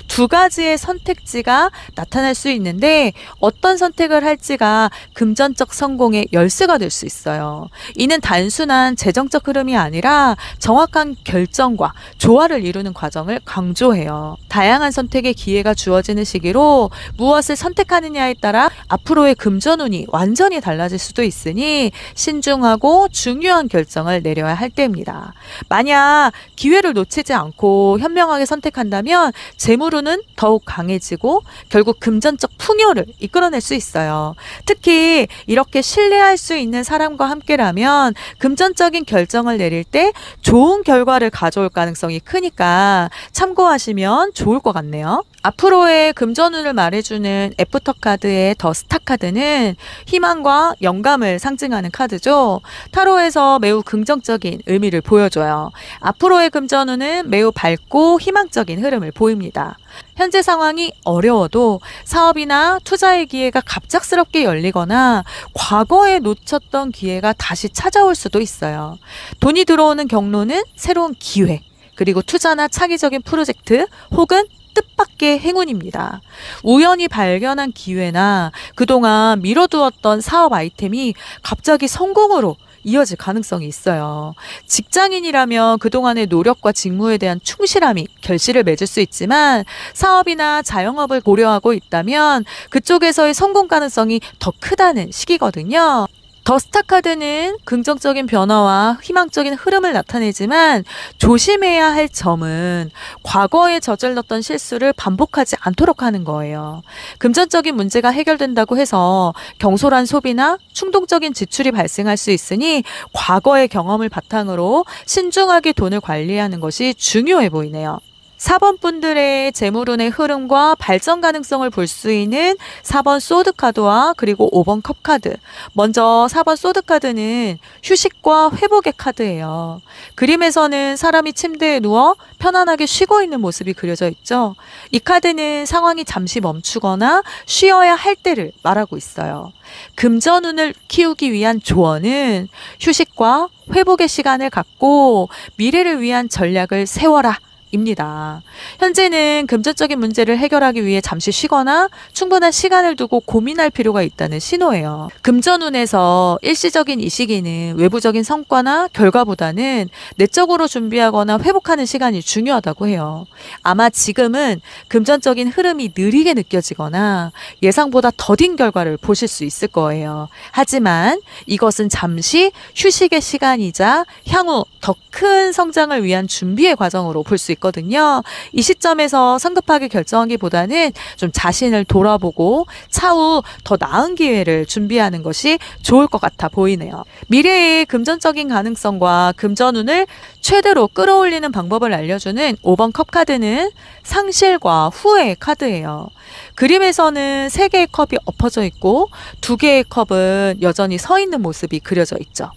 두 가지의 선택지가 나타날 수 있는데 어떤 선택을 할지가 금전적 성공의 열쇠가 될 수 있어요. 이는 단순한 재정적 흐름이 아니라 정확한 결정과 조화를 이루는 과정을 강조해요. 다양한 선택의 기회가 주어지는 시기로 무엇을 선택하느냐에 따라 앞으로의 금전운이 완전히 달라질 수도 있으니 신중하고 중요한 결정을 내려야 할 때입니다. 만약 기회를 놓치지 않고 현명하게 선택한다면 재물운은 더욱 강해지고 결국 금전적 풍요를 이끌어낼 수 있어요. 특히 이렇게 신뢰할 수 있는 사람과 함께라면 금전적인 결정을 내릴 때 좋은 결과를 가져올 가능성이 크니까 참고하시면 좋을 것 같네요. 앞으로의 금전운을 말해주는 애프터 카드의 더 스타 카드는 희망과 영감을 상징하는 카드죠. 타로에서 매우 긍정적인 의미를 보여줘요. 앞으로의 금전운은 매우 밝고 희망적인 흐름을 보입니다. 현재 상황이 어려워도 사업이나 투자의 기회가 갑작스럽게 열리거나 과거에 놓쳤던 기회가 다시 찾아올 수도 있어요. 돈이 들어오는 경로는 새로운 기회, 그리고 투자나 차기적인 프로젝트 혹은 뜻밖의 행운입니다. 우연히 발견한 기회나 그동안 미뤄두었던 사업 아이템이 갑자기 성공으로 이어질 가능성이 있어요. 직장인이라면 그동안의 노력과 직무에 대한 충실함이 결실을 맺을 수 있지만 사업이나 자영업을 고려하고 있다면 그쪽에서의 성공 가능성이 더 크다는 시기거든요. 더 스타 카드는 긍정적인 변화와 희망적인 흐름을 나타내지만 조심해야 할 점은 과거에 저질렀던 실수를 반복하지 않도록 하는 거예요. 금전적인 문제가 해결된다고 해서 경솔한 소비나 충동적인 지출이 발생할 수 있으니 과거의 경험을 바탕으로 신중하게 돈을 관리하는 것이 중요해 보이네요. 4번 분들의 재물운의 흐름과 발전 가능성을 볼 수 있는 4번 소드 카드와 그리고 5번 컵 카드. 먼저 4번 소드 카드는 휴식과 회복의 카드예요. 그림에서는 사람이 침대에 누워 편안하게 쉬고 있는 모습이 그려져 있죠. 이 카드는 상황이 잠시 멈추거나 쉬어야 할 때를 말하고 있어요. 금전운을 키우기 위한 조언은 휴식과 회복의 시간을 갖고 미래를 위한 전략을 세워라 입니다. 현재는 금전적인 문제를 해결하기 위해 잠시 쉬거나 충분한 시간을 두고 고민할 필요가 있다는 신호예요. 금전운에서 일시적인 이 시기는 외부적인 성과나 결과보다는 내적으로 준비하거나 회복하는 시간이 중요하다고 해요. 아마 지금은 금전적인 흐름이 느리게 느껴지거나 예상보다 더딘 결과를 보실 수 있을 거예요. 하지만 이것은 잠시 휴식의 시간이자 향후 더 큰 성장을 위한 준비의 과정으로 볼 수 있거든요. 이 시점에서 성급하게 결정하기보다는 좀 자신을 돌아보고 차후 더 나은 기회를 준비하는 것이 좋을 것 같아 보이네요. 미래의 금전적인 가능성과 금전운을 최대로 끌어올리는 방법을 알려주는 5번 컵 카드는 상실과 후회의 카드예요. 그림에서는 3개의 컵이 엎어져 있고 2개의 컵은 여전히 서 있는 모습이 그려져 있죠.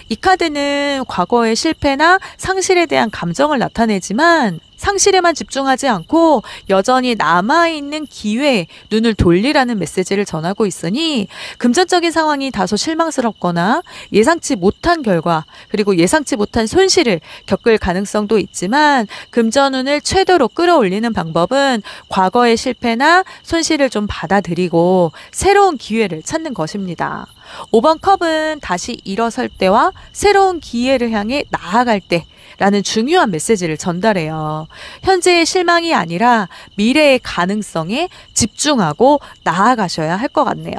이 카드는 과거의 실패나 상실에 대한 감정을 나타내지만 상실에만 집중하지 않고 여전히 남아있는 기회에 눈을 돌리라는 메시지를 전하고 있으니 금전적인 상황이 다소 실망스럽거나 예상치 못한 결과 그리고 예상치 못한 손실을 겪을 가능성도 있지만 금전운을 최대로 끌어올리는 방법은 과거의 실패나 손실을 좀 받아들이고 새로운 기회를 찾는 것입니다. 5번 컵은 다시 일어설 때와 새로운 기회를 향해 나아갈 때 라는 중요한 메시지를 전달해요. 현재의 실망이 아니라 미래의 가능성에 집중하고 나아가셔야 할 것 같네요.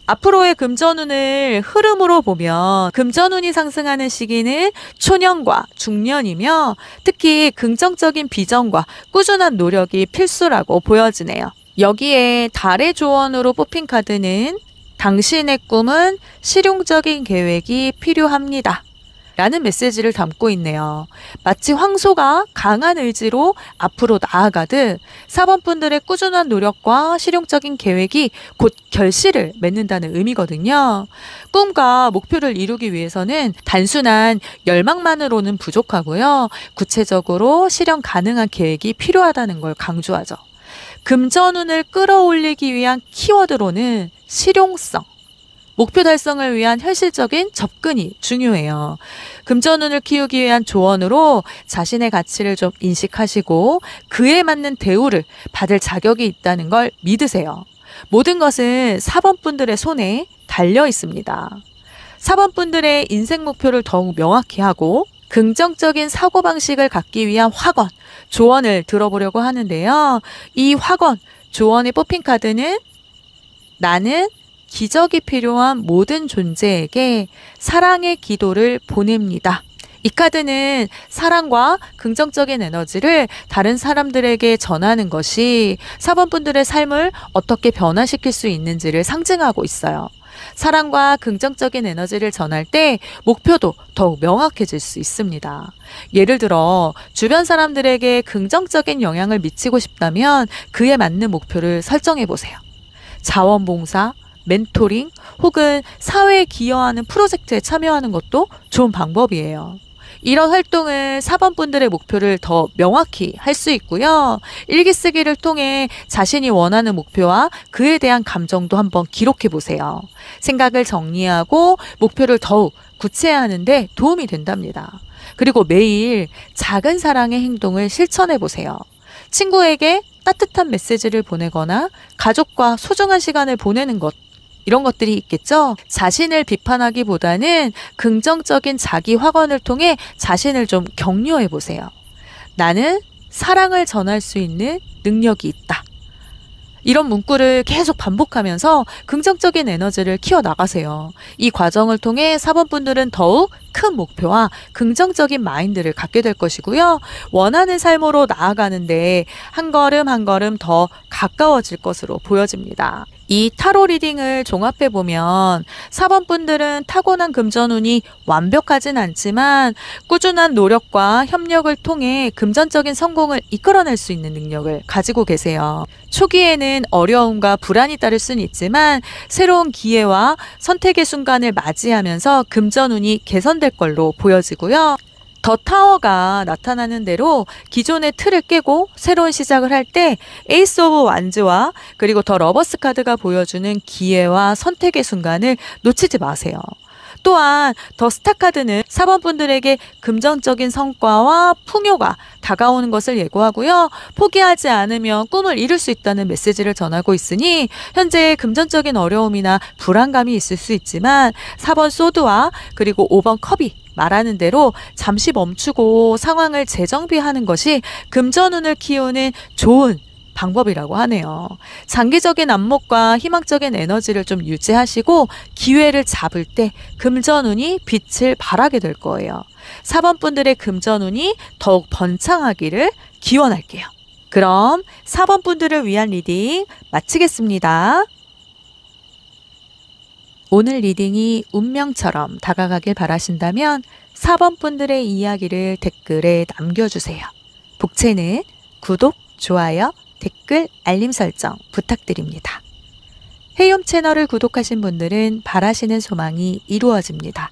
앞으로의 금전운을 흐름으로 보면 금전운이 상승하는 시기는 초년과 중년이며 특히 긍정적인 비전과 꾸준한 노력이 필수라고 보여지네요. 여기에 달의 조언으로 뽑힌 카드는 당신의 꿈은 실용적인 계획이 필요합니다. 라는 메시지를 담고 있네요. 마치 황소가 강한 의지로 앞으로 나아가듯 4번 분들의 꾸준한 노력과 실용적인 계획이 곧 결실을 맺는다는 의미거든요. 꿈과 목표를 이루기 위해서는 단순한 열망만으로는 부족하고요. 구체적으로 실현 가능한 계획이 필요하다는 걸 강조하죠. 금전운을 끌어올리기 위한 키워드로는 실용성, 목표 달성을 위한 현실적인 접근이 중요해요. 금전운을 키우기 위한 조언으로 자신의 가치를 좀 인식하시고 그에 맞는 대우를 받을 자격이 있다는 걸 믿으세요. 모든 것은 4번 분들의 손에 달려 있습니다. 4번 분들의 인생 목표를 더욱 명확히 하고 긍정적인 사고방식을 갖기 위한 확언, 조언을 들어보려고 하는데요. 이 확언, 조언에 뽑힌 카드는 나는 기적이 필요한 모든 존재에게 사랑의 기도를 보냅니다. 이 카드는 사랑과 긍정적인 에너지를 다른 사람들에게 전하는 것이 4번 분들의 삶을 어떻게 변화시킬 수 있는지를 상징하고 있어요. 사랑과 긍정적인 에너지를 전할 때 목표도 더욱 명확해질 수 있습니다. 예를 들어 주변 사람들에게 긍정적인 영향을 미치고 싶다면 그에 맞는 목표를 설정해 보세요. 자원봉사, 멘토링 혹은 사회에 기여하는 프로젝트에 참여하는 것도 좋은 방법이에요. 이런 활동을 4번 분들의 목표를 더 명확히 할 수 있고요. 일기 쓰기를 통해 자신이 원하는 목표와 그에 대한 감정도 한번 기록해 보세요. 생각을 정리하고 목표를 더욱 구체화하는 데 도움이 된답니다. 그리고 매일 작은 사랑의 행동을 실천해 보세요. 친구에게 따뜻한 메시지를 보내거나 가족과 소중한 시간을 보내는 것, 이런 것들이 있겠죠. 자신을 비판하기보다는 긍정적인 자기 확언을 통해 자신을 좀 격려해 보세요. 나는 사랑을 전할 수 있는 능력이 있다. 이런 문구를 계속 반복하면서 긍정적인 에너지를 키워나가세요. 이 과정을 통해 4번 분들은 더욱 큰 목표와 긍정적인 마인드를 갖게 될 것이고요. 원하는 삶으로 나아가는데 한 걸음 한 걸음 더 가까워질 것으로 보여집니다. 이 타로 리딩을 종합해 보면 4번 분들은 타고난 금전운이 완벽하진 않지만 꾸준한 노력과 협력을 통해 금전적인 성공을 이끌어낼 수 있는 능력을 가지고 계세요. 초기에는 어려움과 불안이 따를 수는 있지만 새로운 기회와 선택의 순간을 맞이하면서 금전운이 개선될 걸로 보여지고요. 더 타워가 나타나는 대로 기존의 틀을 깨고 새로운 시작을 할 때 에이스 오브 완즈와 그리고 더 러버스 카드가 보여주는 기회와 선택의 순간을 놓치지 마세요. 또한 더 스타 카드는 4번 분들에게 금전적인 성과와 풍요가 다가오는 것을 예고하고요. 포기하지 않으면 꿈을 이룰 수 있다는 메시지를 전하고 있으니 현재 금전적인 어려움이나 불안감이 있을 수 있지만 4번 소드와 그리고 5번 컵이 말하는 대로 잠시 멈추고 상황을 재정비하는 것이 금전운을 키우는 좋은 방법이라고 하네요. 장기적인 안목과 희망적인 에너지를 좀 유지하시고 기회를 잡을 때 금전운이 빛을 발하게 될 거예요. 4번 분들의 금전운이 더욱 번창하기를 기원할게요. 그럼 4번 분들을 위한 리딩 마치겠습니다. 오늘 리딩이 운명처럼 다가가길 바라신다면 4번 분들의 이야기를 댓글에 남겨주세요. 복채는 구독, 좋아요, 댓글, 알림 설정 부탁드립니다. 헤이홈 채널을 구독하신 분들은 바라시는 소망이 이루어집니다.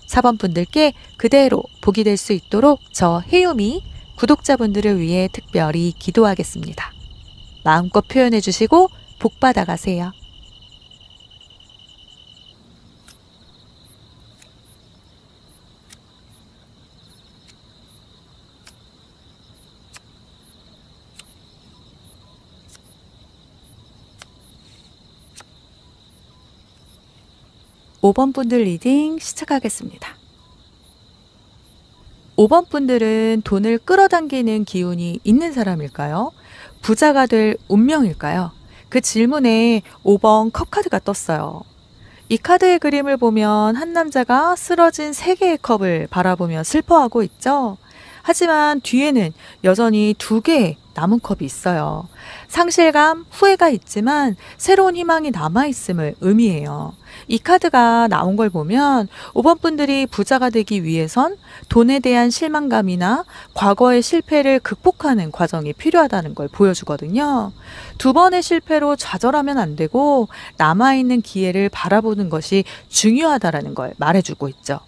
4번 분들께 그대로 복이 될 수 있도록 저 헤이홈이 구독자분들을 위해 특별히 기도하겠습니다. 마음껏 표현해 주시고 복 받아가세요. 5번 분들 리딩 시작하겠습니다. 5번 분들은 돈을 끌어당기는 기운이 있는 사람일까요? 부자가 될 운명일까요? 그 질문에 5번 컵 카드가 떴어요. 이 카드의 그림을 보면 한 남자가 쓰러진 3개의 컵을 바라보며 슬퍼하고 있죠. 하지만 뒤에는 여전히 2개의 남은 컵이 있어요. 상실감, 후회가 있지만 새로운 희망이 남아있음을 의미해요. 이 카드가 나온 걸 보면 5번 분들이 부자가 되기 위해선 돈에 대한 실망감이나 과거의 실패를 극복하는 과정이 필요하다는 걸 보여주거든요. 2번의 실패로 좌절하면 안 되고 남아있는 기회를 바라보는 것이 중요하다는 걸 말해주고 있죠.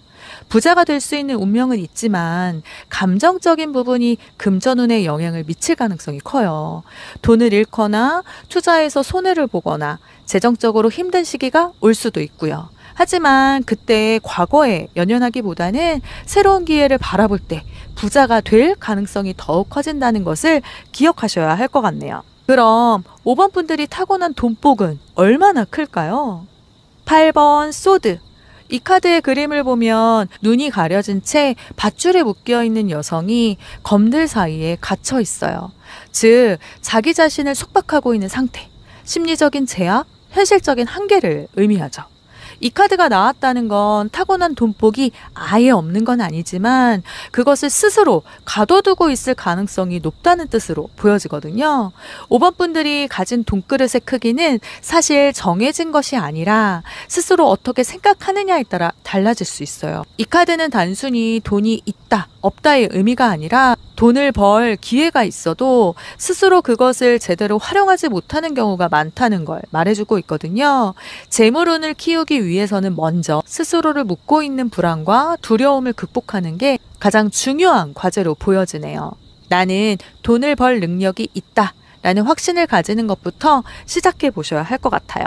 부자가 될 수 있는 운명은 있지만 감정적인 부분이 금전운에 영향을 미칠 가능성이 커요. 돈을 잃거나 투자해서 손해를 보거나 재정적으로 힘든 시기가 올 수도 있고요. 하지만 그때 과거에 연연하기보다는 새로운 기회를 바라볼 때 부자가 될 가능성이 더욱 커진다는 것을 기억하셔야 할 것 같네요. 그럼 5번 분들이 타고난 돈복은 얼마나 클까요? 8번 소드. 이 카드의 그림을 보면 눈이 가려진 채 밧줄에 묶여있는 여성이 검들 사이에 갇혀 있어요. 즉, 자기 자신을 속박하고 있는 상태, 심리적인 제약, 현실적인 한계를 의미하죠. 이 카드가 나왔다는 건 타고난 돈복이 아예 없는 건 아니지만 그것을 스스로 가둬두고 있을 가능성이 높다는 뜻으로 보여지거든요. 5번 분들이 가진 돈그릇의 크기는 사실 정해진 것이 아니라 스스로 어떻게 생각하느냐에 따라 달라질 수 있어요. 이 카드는 단순히 돈이 있다, 없다의 의미가 아니라 돈을 벌 기회가 있어도 스스로 그것을 제대로 활용하지 못하는 경우가 많다는 걸 말해주고 있거든요. 재물운을 키우기 위해서는 먼저 스스로를 묶고 있는 불안과 두려움을 극복하는 게 가장 중요한 과제로 보여지네요. 나는 돈을 벌 능력이 있다 라는 확신을 가지는 것부터 시작해 보셔야 할 것 같아요.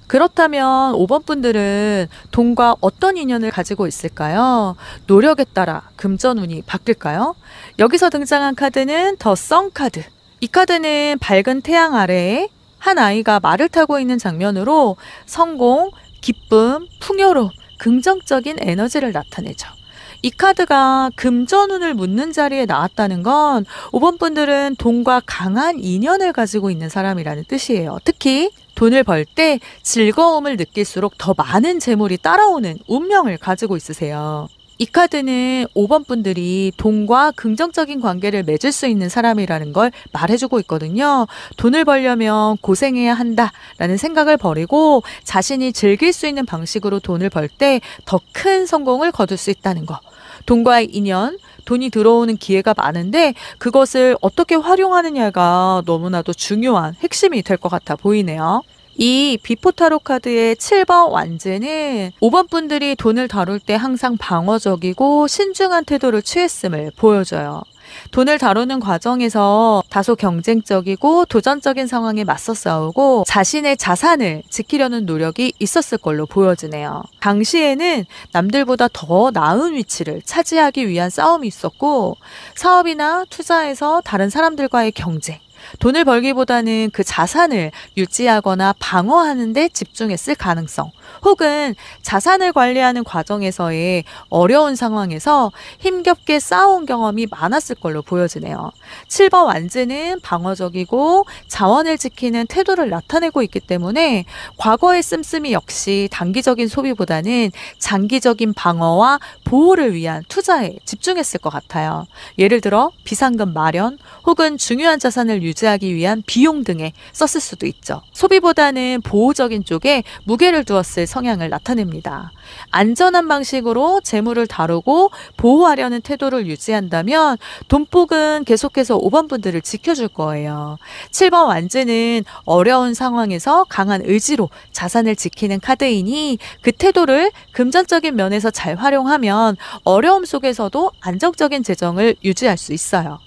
그렇다면 5번 분들은 돈과 어떤 인연을 가지고 있을까요? 노력에 따라 금전운이 바뀔까요? 여기서 등장한 카드는 더 선 카드. 이 카드는 밝은 태양 아래에 한 아이가 말을 타고 있는 장면으로 성공, 기쁨, 풍요로움, 긍정적인 에너지를 나타내죠. 이 카드가 금전운을 묻는 자리에 나왔다는 건 5번 분들은 돈과 강한 인연을 가지고 있는 사람이라는 뜻이에요. 특히 돈을 벌 때 즐거움을 느낄수록 더 많은 재물이 따라오는 운명을 가지고 있으세요. 이 카드는 5번 분들이 돈과 긍정적인 관계를 맺을 수 있는 사람이라는 걸 말해주고 있거든요. 돈을 벌려면 고생해야 한다라는 생각을 버리고 자신이 즐길 수 있는 방식으로 돈을 벌 때 더 큰 성공을 거둘 수 있다는 거. 돈과의 인연, 돈이 들어오는 기회가 많은데 그것을 어떻게 활용하느냐가 너무나도 중요한 핵심이 될 것 같아 보이네요. 이 비포 타로 카드의 7번 완제는 5번 분들이 돈을 다룰 때 항상 방어적이고 신중한 태도를 취했음을 보여줘요. 돈을 다루는 과정에서 다소 경쟁적이고 도전적인 상황에 맞서 싸우고 자신의 자산을 지키려는 노력이 있었을 걸로 보여지네요. 당시에는 남들보다 더 나은 위치를 차지하기 위한 싸움이 있었고 사업이나 투자에서 다른 사람들과의 경쟁, 돈을 벌기보다는 그 자산을 유지하거나 방어하는 데 집중했을 가능성, 혹은 자산을 관리하는 과정에서의 어려운 상황에서 힘겹게 싸운 경험이 많았을 걸로 보여지네요. 7번 완제는 방어적이고 자원을 지키는 태도를 나타내고 있기 때문에 과거의 씀씀이 역시 단기적인 소비보다는 장기적인 방어와 보호를 위한 투자에 집중했을 것 같아요. 예를 들어 비상금 마련 혹은 중요한 자산을 유지하기 위한 비용 등에 썼을 수도 있죠. 소비보다는 보호적인 쪽에 무게를 두었을 성향을 나타냅니다. 안전한 방식으로 재물을 다루고 보호하려는 태도를 유지한다면 돈복은 계속해서 5번 분들을 지켜줄 거예요. 7번 완제는 어려운 상황에서 강한 의지로 자산을 지키는 카드이니 그 태도를 금전적인 면에서 잘 활용하면 어려움 속에서도 안정적인 재정을 유지할 수 있어요.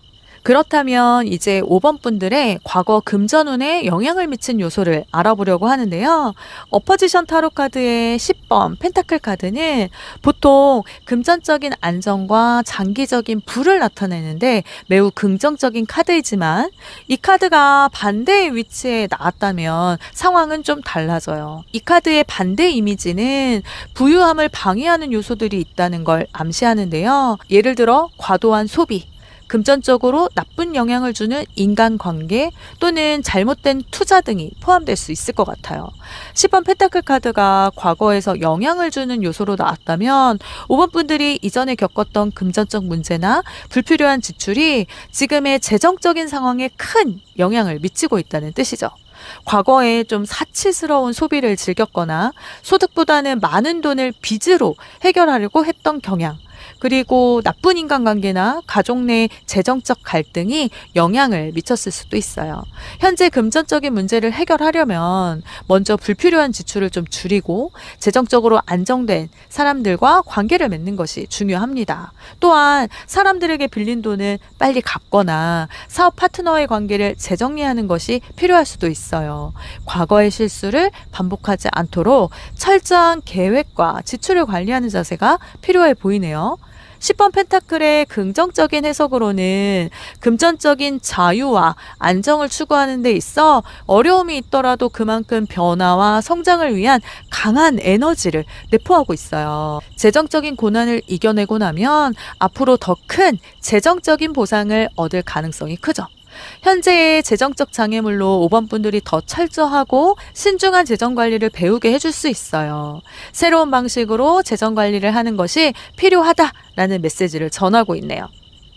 그렇다면 이제 5번 분들의 과거 금전운에 영향을 미친 요소를 알아보려고 하는데요. 어퍼지션 타로 카드의 10번 펜타클 카드는 보통 금전적인 안정과 장기적인 부를 나타내는데 매우 긍정적인 카드이지만 이 카드가 반대의 위치에 나왔다면 상황은 좀 달라져요. 이 카드의 반대 이미지는 부유함을 방해하는 요소들이 있다는 걸 암시하는데요. 예를 들어 과도한 소비, 금전적으로 나쁜 영향을 주는 인간관계 또는 잘못된 투자 등이 포함될 수 있을 것 같아요. 10번 펜타클 카드가 과거에서 영향을 주는 요소로 나왔다면 5번 분들이 이전에 겪었던 금전적 문제나 불필요한 지출이 지금의 재정적인 상황에 큰 영향을 미치고 있다는 뜻이죠. 과거에 좀 사치스러운 소비를 즐겼거나 소득보다는 많은 돈을 빚으로 해결하려고 했던 경향, 그리고 나쁜 인간관계나 가족 내 재정적 갈등이 영향을 미쳤을 수도 있어요. 현재 금전적인 문제를 해결하려면 먼저 불필요한 지출을 좀 줄이고 재정적으로 안정된 사람들과 관계를 맺는 것이 중요합니다. 또한 사람들에게 빌린 돈은 빨리 갚거나 사업 파트너의 관계를 재정리하는 것이 필요할 수도 있어요. 과거의 실수를 반복하지 않도록 철저한 계획과 지출을 관리하는 자세가 필요해 보이네요. 10번 펜타클의 긍정적인 해석으로는 금전적인 자유와 안정을 추구하는 데 있어 어려움이 있더라도 그만큼 변화와 성장을 위한 강한 에너지를 내포하고 있어요. 재정적인 고난을 이겨내고 나면 앞으로 더 큰 재정적인 보상을 얻을 가능성이 크죠. 현재의 재정적 장애물로 5번 분들이 더 철저하고 신중한 재정관리를 배우게 해줄 수 있어요. 새로운 방식으로 재정관리를 하는 것이 필요하다라는 메시지를 전하고 있네요.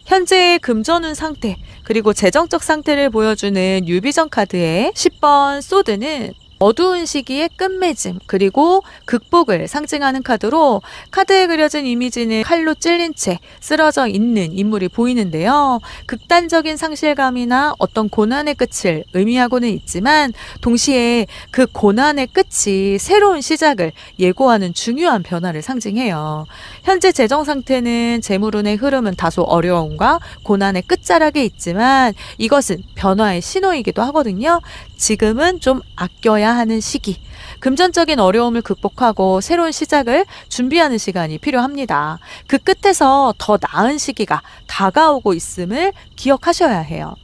현재의 금전운 상태 그리고 재정적 상태를 보여주는 유비전 카드의 10번 소드는 어두운 시기의 끝맺음 그리고 극복을 상징하는 카드로 카드에 그려진 이미지는 칼로 찔린 채 쓰러져 있는 인물이 보이는데요. 극단적인 상실감이나 어떤 고난의 끝을 의미하고는 있지만 동시에 그 고난의 끝이 새로운 시작을 예고하는 중요한 변화를 상징해요. 현재 재정 상태는 재물운의 흐름은 다소 어려움과 고난의 끝자락에 있지만 이것은 변화의 신호이기도 하거든요. 지금은 좀 아껴야 하는 시기, 금전적인 어려움을 극복하고 새로운 시작을 준비하는 시간이 필요합니다. 그 끝에서 더 나은 시기가 다가오고 있음을 기억하셔야 해요.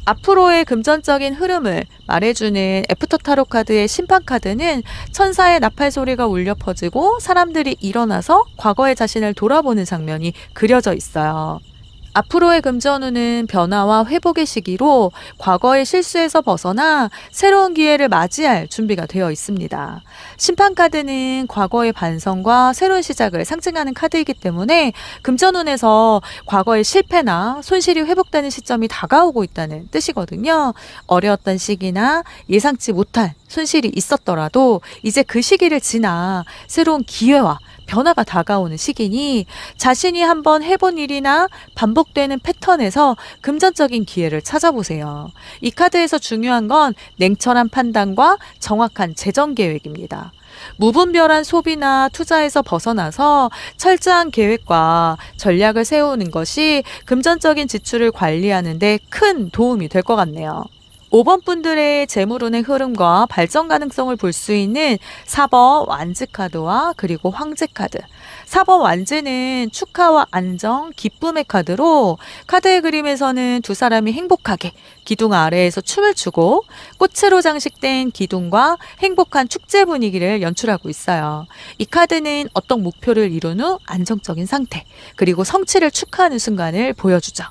앞으로의 금전적인 흐름을 말해주는 애프터 타로 카드의 심판 카드는 천사의 나팔 소리가 울려 퍼지고 사람들이 일어나서 과거의 자신을 돌아보는 장면이 그려져 있어요. 앞으로의 금전운은 변화와 회복의 시기로 과거의 실수에서 벗어나 새로운 기회를 맞이할 준비가 되어 있습니다. 심판카드는 과거의 반성과 새로운 시작을 상징하는 카드이기 때문에 금전운에서 과거의 실패나 손실이 회복되는 시점이 다가오고 있다는 뜻이거든요. 어려웠던 시기나 예상치 못한 손실이 있었더라도 이제 그 시기를 지나 새로운 기회와 변화가 다가오는 시기니 자신이 한번 해본 일이나 반복되는 패턴에서 금전적인 기회를 찾아보세요. 이 카드에서 중요한 건 냉철한 판단과 정확한 재정 계획입니다. 무분별한 소비나 투자에서 벗어나서 철저한 계획과 전략을 세우는 것이 금전적인 지출을 관리하는 데 큰 도움이 될 것 같네요. 5번 분들의 재물운의 흐름과 발전 가능성을 볼 수 있는 4번 완즈 카드와 그리고 황제 카드. 4번 완즈는 축하와 안정, 기쁨의 카드로 카드의 그림에서는 두 사람이 행복하게 기둥 아래에서 춤을 추고 꽃으로 장식된 기둥과 행복한 축제 분위기를 연출하고 있어요. 이 카드는 어떤 목표를 이룬 후 안정적인 상태, 그리고 성취를 축하하는 순간을 보여주죠.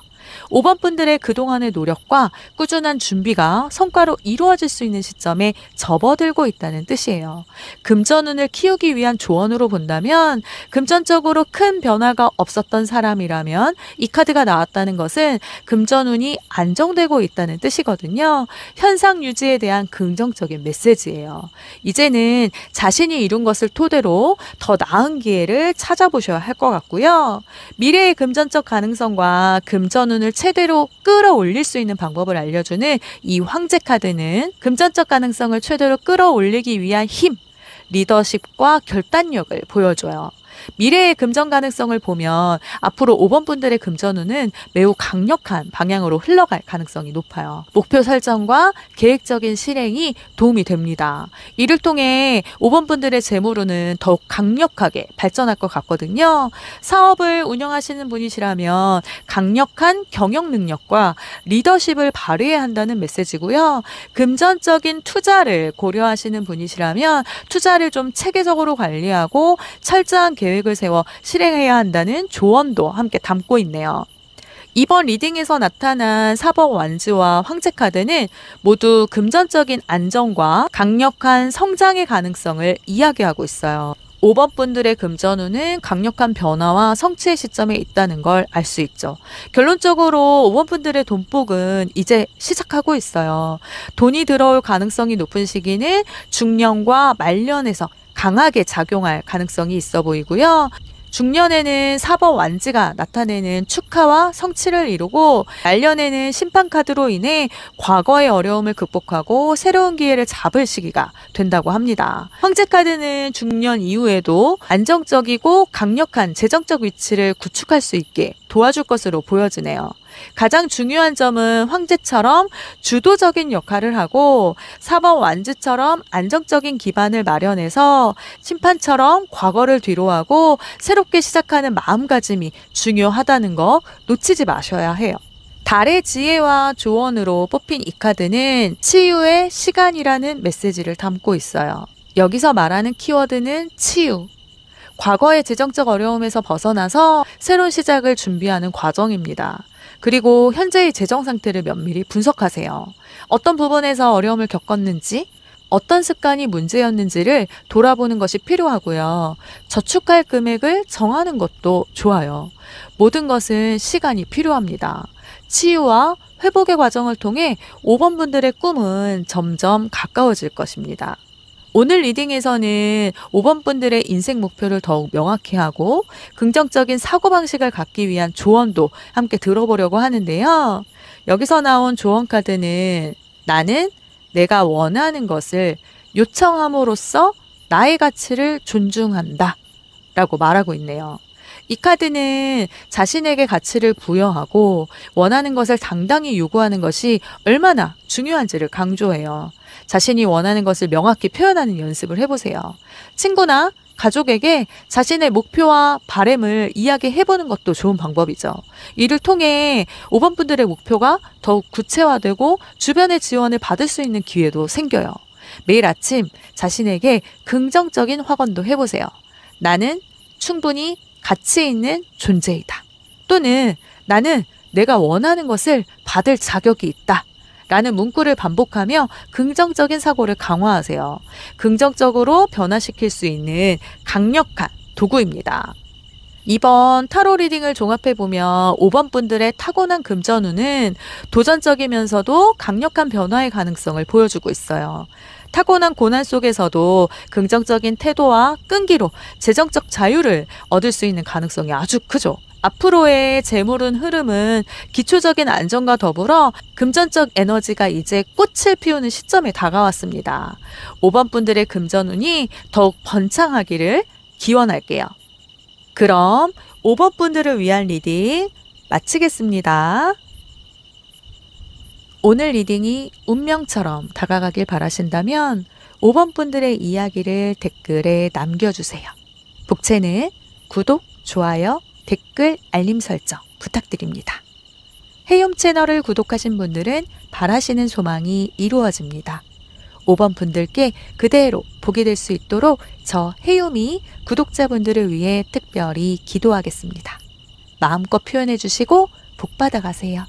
5번 분들의 그동안의 노력과 꾸준한 준비가 성과로 이루어질 수 있는 시점에 접어들고 있다는 뜻이에요. 금전운을 키우기 위한 조언으로 본다면 금전적으로 큰 변화가 없었던 사람이라면 이 카드가 나왔다는 것은 금전운이 안정되고 있다는 뜻이거든요. 현상 유지에 대한 긍정적인 메시지예요. 이제는 자신이 이룬 것을 토대로 더 나은 기회를 찾아보셔야 할 것 같고요. 미래의 금전적 가능성과 금전운을 최대로 끌어올릴 수 있는 방법을 알려주는 이 황제 카드는 금전적 가능성을 최대로 끌어올리기 위한 힘, 리더십과 결단력을 보여줘요. 미래의 금전 가능성을 보면 앞으로 5번 분들의 금전운은 매우 강력한 방향으로 흘러갈 가능성이 높아요. 목표 설정과 계획적인 실행이 도움이 됩니다. 이를 통해 5번 분들의 재물운은 더욱 강력하게 발전할 것 같거든요. 사업을 운영하시는 분이시라면 강력한 경영 능력과 리더십을 발휘해야 한다는 메시지고요. 금전적인 투자를 고려하시는 분이시라면 투자를 좀 체계적으로 관리하고 철저한 계획을 세워 실행해야 한다는 조언도 함께 담고 있네요. 이번 리딩에서 나타난 4번 완즈와 황제 카드는 모두 금전적인 안정과 강력한 성장의 가능성을 이야기하고 있어요. 5번 분들의 금전운은 강력한 변화와 성취의 시점에 있다는 걸 알 수 있죠. 결론적으로 5번 분들의 돈복은 이제 시작하고 있어요. 돈이 들어올 가능성이 높은 시기는 중년과 말년에서 강하게 작용할 가능성이 있어 보이고요. 중년에는 4번 완즈가 나타내는 축하와 성취를 이루고 말년에는 심판카드로 인해 과거의 어려움을 극복하고 새로운 기회를 잡을 시기가 된다고 합니다. 황제카드는 중년 이후에도 안정적이고 강력한 재정적 위치를 구축할 수 있게 도와줄 것으로 보여지네요. 가장 중요한 점은 황제처럼 주도적인 역할을 하고 4번 완즈처럼 안정적인 기반을 마련해서 심판처럼 과거를 뒤로하고 새롭게 시작하는 마음가짐이 중요하다는 거 놓치지 마셔야 해요. 달의 지혜와 조언으로 뽑힌 이 카드는 치유의 시간이라는 메시지를 담고 있어요. 여기서 말하는 키워드는 치유. 과거의 재정적 어려움에서 벗어나서 새로운 시작을 준비하는 과정입니다. 그리고 현재의 재정 상태를 면밀히 분석하세요. 어떤 부분에서 어려움을 겪었는지, 어떤 습관이 문제였는지를 돌아보는 것이 필요하고요. 저축할 금액을 정하는 것도 좋아요. 모든 것은 시간이 필요합니다. 치유와 회복의 과정을 통해 5번 분들의 꿈은 점점 가까워질 것입니다. 오늘 리딩에서는 5번 분들의 인생 목표를 더욱 명확히 하고 긍정적인 사고방식을 갖기 위한 조언도 함께 들어보려고 하는데요. 여기서 나온 조언 카드는 나는 내가 원하는 것을 요청함으로써 나의 가치를 존중한다 라고 말하고 있네요. 이 카드는 자신에게 가치를 부여하고 원하는 것을 당당히 요구하는 것이 얼마나 중요한지를 강조해요. 자신이 원하는 것을 명확히 표현하는 연습을 해보세요. 친구나 가족에게 자신의 목표와 바램을 이야기해보는 것도 좋은 방법이죠. 이를 통해 5번 분들의 목표가 더욱 구체화되고 주변의 지원을 받을 수 있는 기회도 생겨요. 매일 아침 자신에게 긍정적인 확언도 해보세요. 나는 충분히 가치 있는 존재이다. 또는 나는 내가 원하는 것을 받을 자격이 있다. 라는 문구를 반복하며 긍정적인 사고를 강화하세요. 긍정적으로 변화시킬 수 있는 강력한 도구입니다. 이번 타로 리딩을 종합해보면 5번 분들의 타고난 금전운은 도전적이면서도 강력한 변화의 가능성을 보여주고 있어요. 타고난 고난 속에서도 긍정적인 태도와 끈기로 재정적 자유를 얻을 수 있는 가능성이 아주 크죠. 앞으로의 재물운 흐름은 기초적인 안정과 더불어 금전적 에너지가 이제 꽃을 피우는 시점에 다가왔습니다. 5번 분들의 금전운이 더욱 번창하기를 기원할게요. 그럼 5번 분들을 위한 리딩 마치겠습니다. 오늘 리딩이 운명처럼 다가가길 바라신다면 5번 분들의 이야기를 댓글에 남겨주세요. 복채는 구독, 좋아요, 댓글, 알림 설정 부탁드립니다. 해욤 채널을 구독하신 분들은 바라시는 소망이 이루어집니다. 5번 분들께 그대로 복이 될 수 있도록 저 해욤이 구독자분들을 위해 특별히 기도하겠습니다. 마음껏 표현해 주시고 복 받아 가세요.